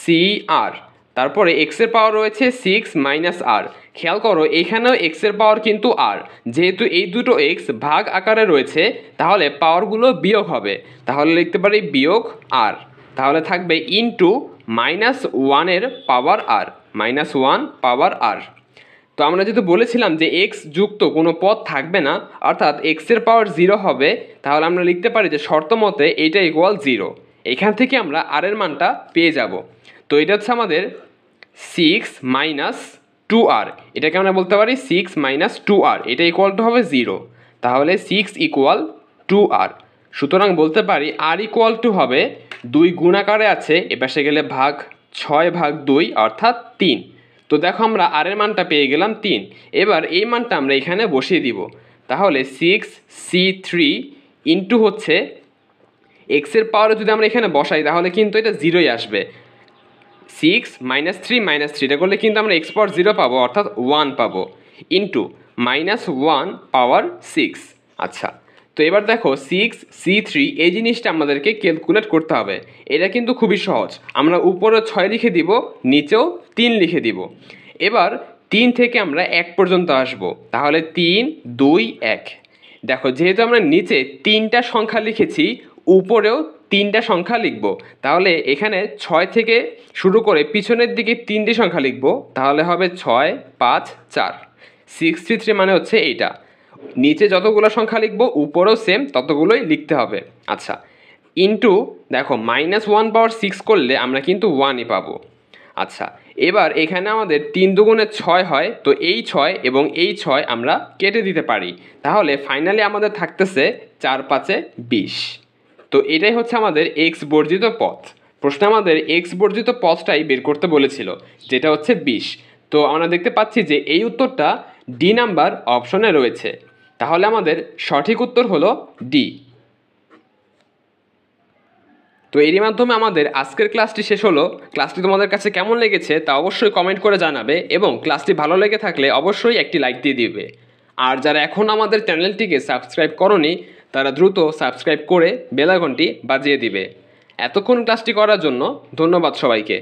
সি আর, তারপরে এক্সের পাওয়ার রয়েছে 6 মাইনাস আর। খেয়াল করো এখানেও এক্সের পাওয়ার কিন্তু আর, যেহেতু এই দুটো এক্স ভাগ আকারে রয়েছে তাহলে পাওয়ারগুলো বিয়োগ হবে, তাহলে লিখতে পারি বিয়োগ আর। তাহলে থাকবে ইন্টু -1 এর পাওয়ার আর, -1 পাওয়ার আর। তো আমরা যেহেতু বলেছিলাম যে এক্স যুক্ত কোনো পদ থাকবে না, অর্থাৎ এক্সের পাওয়ার 0 হবে, তাহলে আমরা লিখতে পারি যে শর্ত মতে এইটা ইকুয়াল 0। এখান থেকে আমরা আর এর মানটা পেয়ে যাব। তো এটা হচ্ছে আমাদের 6 মাইনাস 2r, এটাকে আমরা বলতে পারি 6 মাইনাস 2r, এটা ইকুয়াল টু হবে 0। তাহলে 6 ইকুয়াল 2r, সুতরাং বলতে পারি r ইকুয়াল টু হবে 2 গুণাকারে আছে, এপাশে গেলে ভাগ, 6/2 অর্থাৎ 3। তো দেখো আমরা আর এর মানটা পেয়ে গেলাম 3। এবার এই মানটা আমরা এখানে বসিয়ে দিব। তাহলে 6c3 ইন্টু হচ্ছে এক্সের পাওয়ারে যদি আমরা এখানে বসাই তাহলে কিন্তু এটা 0ই আসবে। 6 মাইনাস 3 এটা করলে কিন্তু আমরা এক্স পাওয়ার 0 পাবো, অর্থাৎ 1 পাবো, ইন্টু -1 পাওয়ার 6। আচ্ছা, তো এবার দেখো 6c3 এই জিনিসটা আমাদেরকে ক্যালকুলেট করতে হবে। এটা কিন্তু খুবই সহজ, আমরা উপরে 6 লিখে দিব, নিচেও 3 লিখে দিব। এবার 3 থেকে আমরা 1 পর্যন্ত আসব, তাহলে 3 2 1। দেখো যেহেতু আমরা নিচে 3টা সংখ্যা লিখেছি, উপরেও 3টা সংখ্যা লিখব, তাহলে এখানে 6 থেকে শুরু করে পিছনের দিকে 3টি সংখ্যা লিখব, তাহলে হবে 6 5 4। 63 মানে হচ্ছে এইটা। নিচে যতগুলো সংখ্যা লিখব উপরেও সেম ততগুলোই লিখতে হবে। আচ্ছা, ইন্টু দেখো -1 পাওয়ার 6 করলে আমরা কিন্তু 1ই পাবো। আচ্ছা, এবার এখানে আমাদের 3 দুগুণে 6 হয়, তো এই 6 এবং এই 6 আমরা কেটে দিতে পারি, তাহলে ফাইনালি আমাদের থাকতেছে 4 5 20। তো এটাই হচ্ছে আমাদের এক্স বর্জিত পথ। প্রশ্নে আমাদের এক্স বর্জিত পথটাই বের করতে বলেছিল, যেটা হচ্ছে 20। তো আমরা দেখতে পাচ্ছি যে এই উত্তরটা ডি নাম্বার অপশনে রয়েছে, তাহলে আমাদের সঠিক উত্তর হলো ডি। তো এরই মাধ্যমে আমাদের আজকের ক্লাসটি শেষ হলো। ক্লাসটি তোমাদের কাছে কেমন লেগেছে তা অবশ্যই কমেন্ট করে জানাবে, এবং ক্লাসটি ভালো লেগে থাকলে অবশ্যই একটি লাইক দিয়ে দিবে। আর যারা এখন আমাদের চ্যানেলটিকে সাবস্ক্রাইব করোনি তারা দ্রুত সাবস্ক্রাইব করে বেল আইকনটি বাজিয়ে দিবে। এতক্ষণ ক্লাসটি করার জন্য ধন্যবাদ সবাইকে।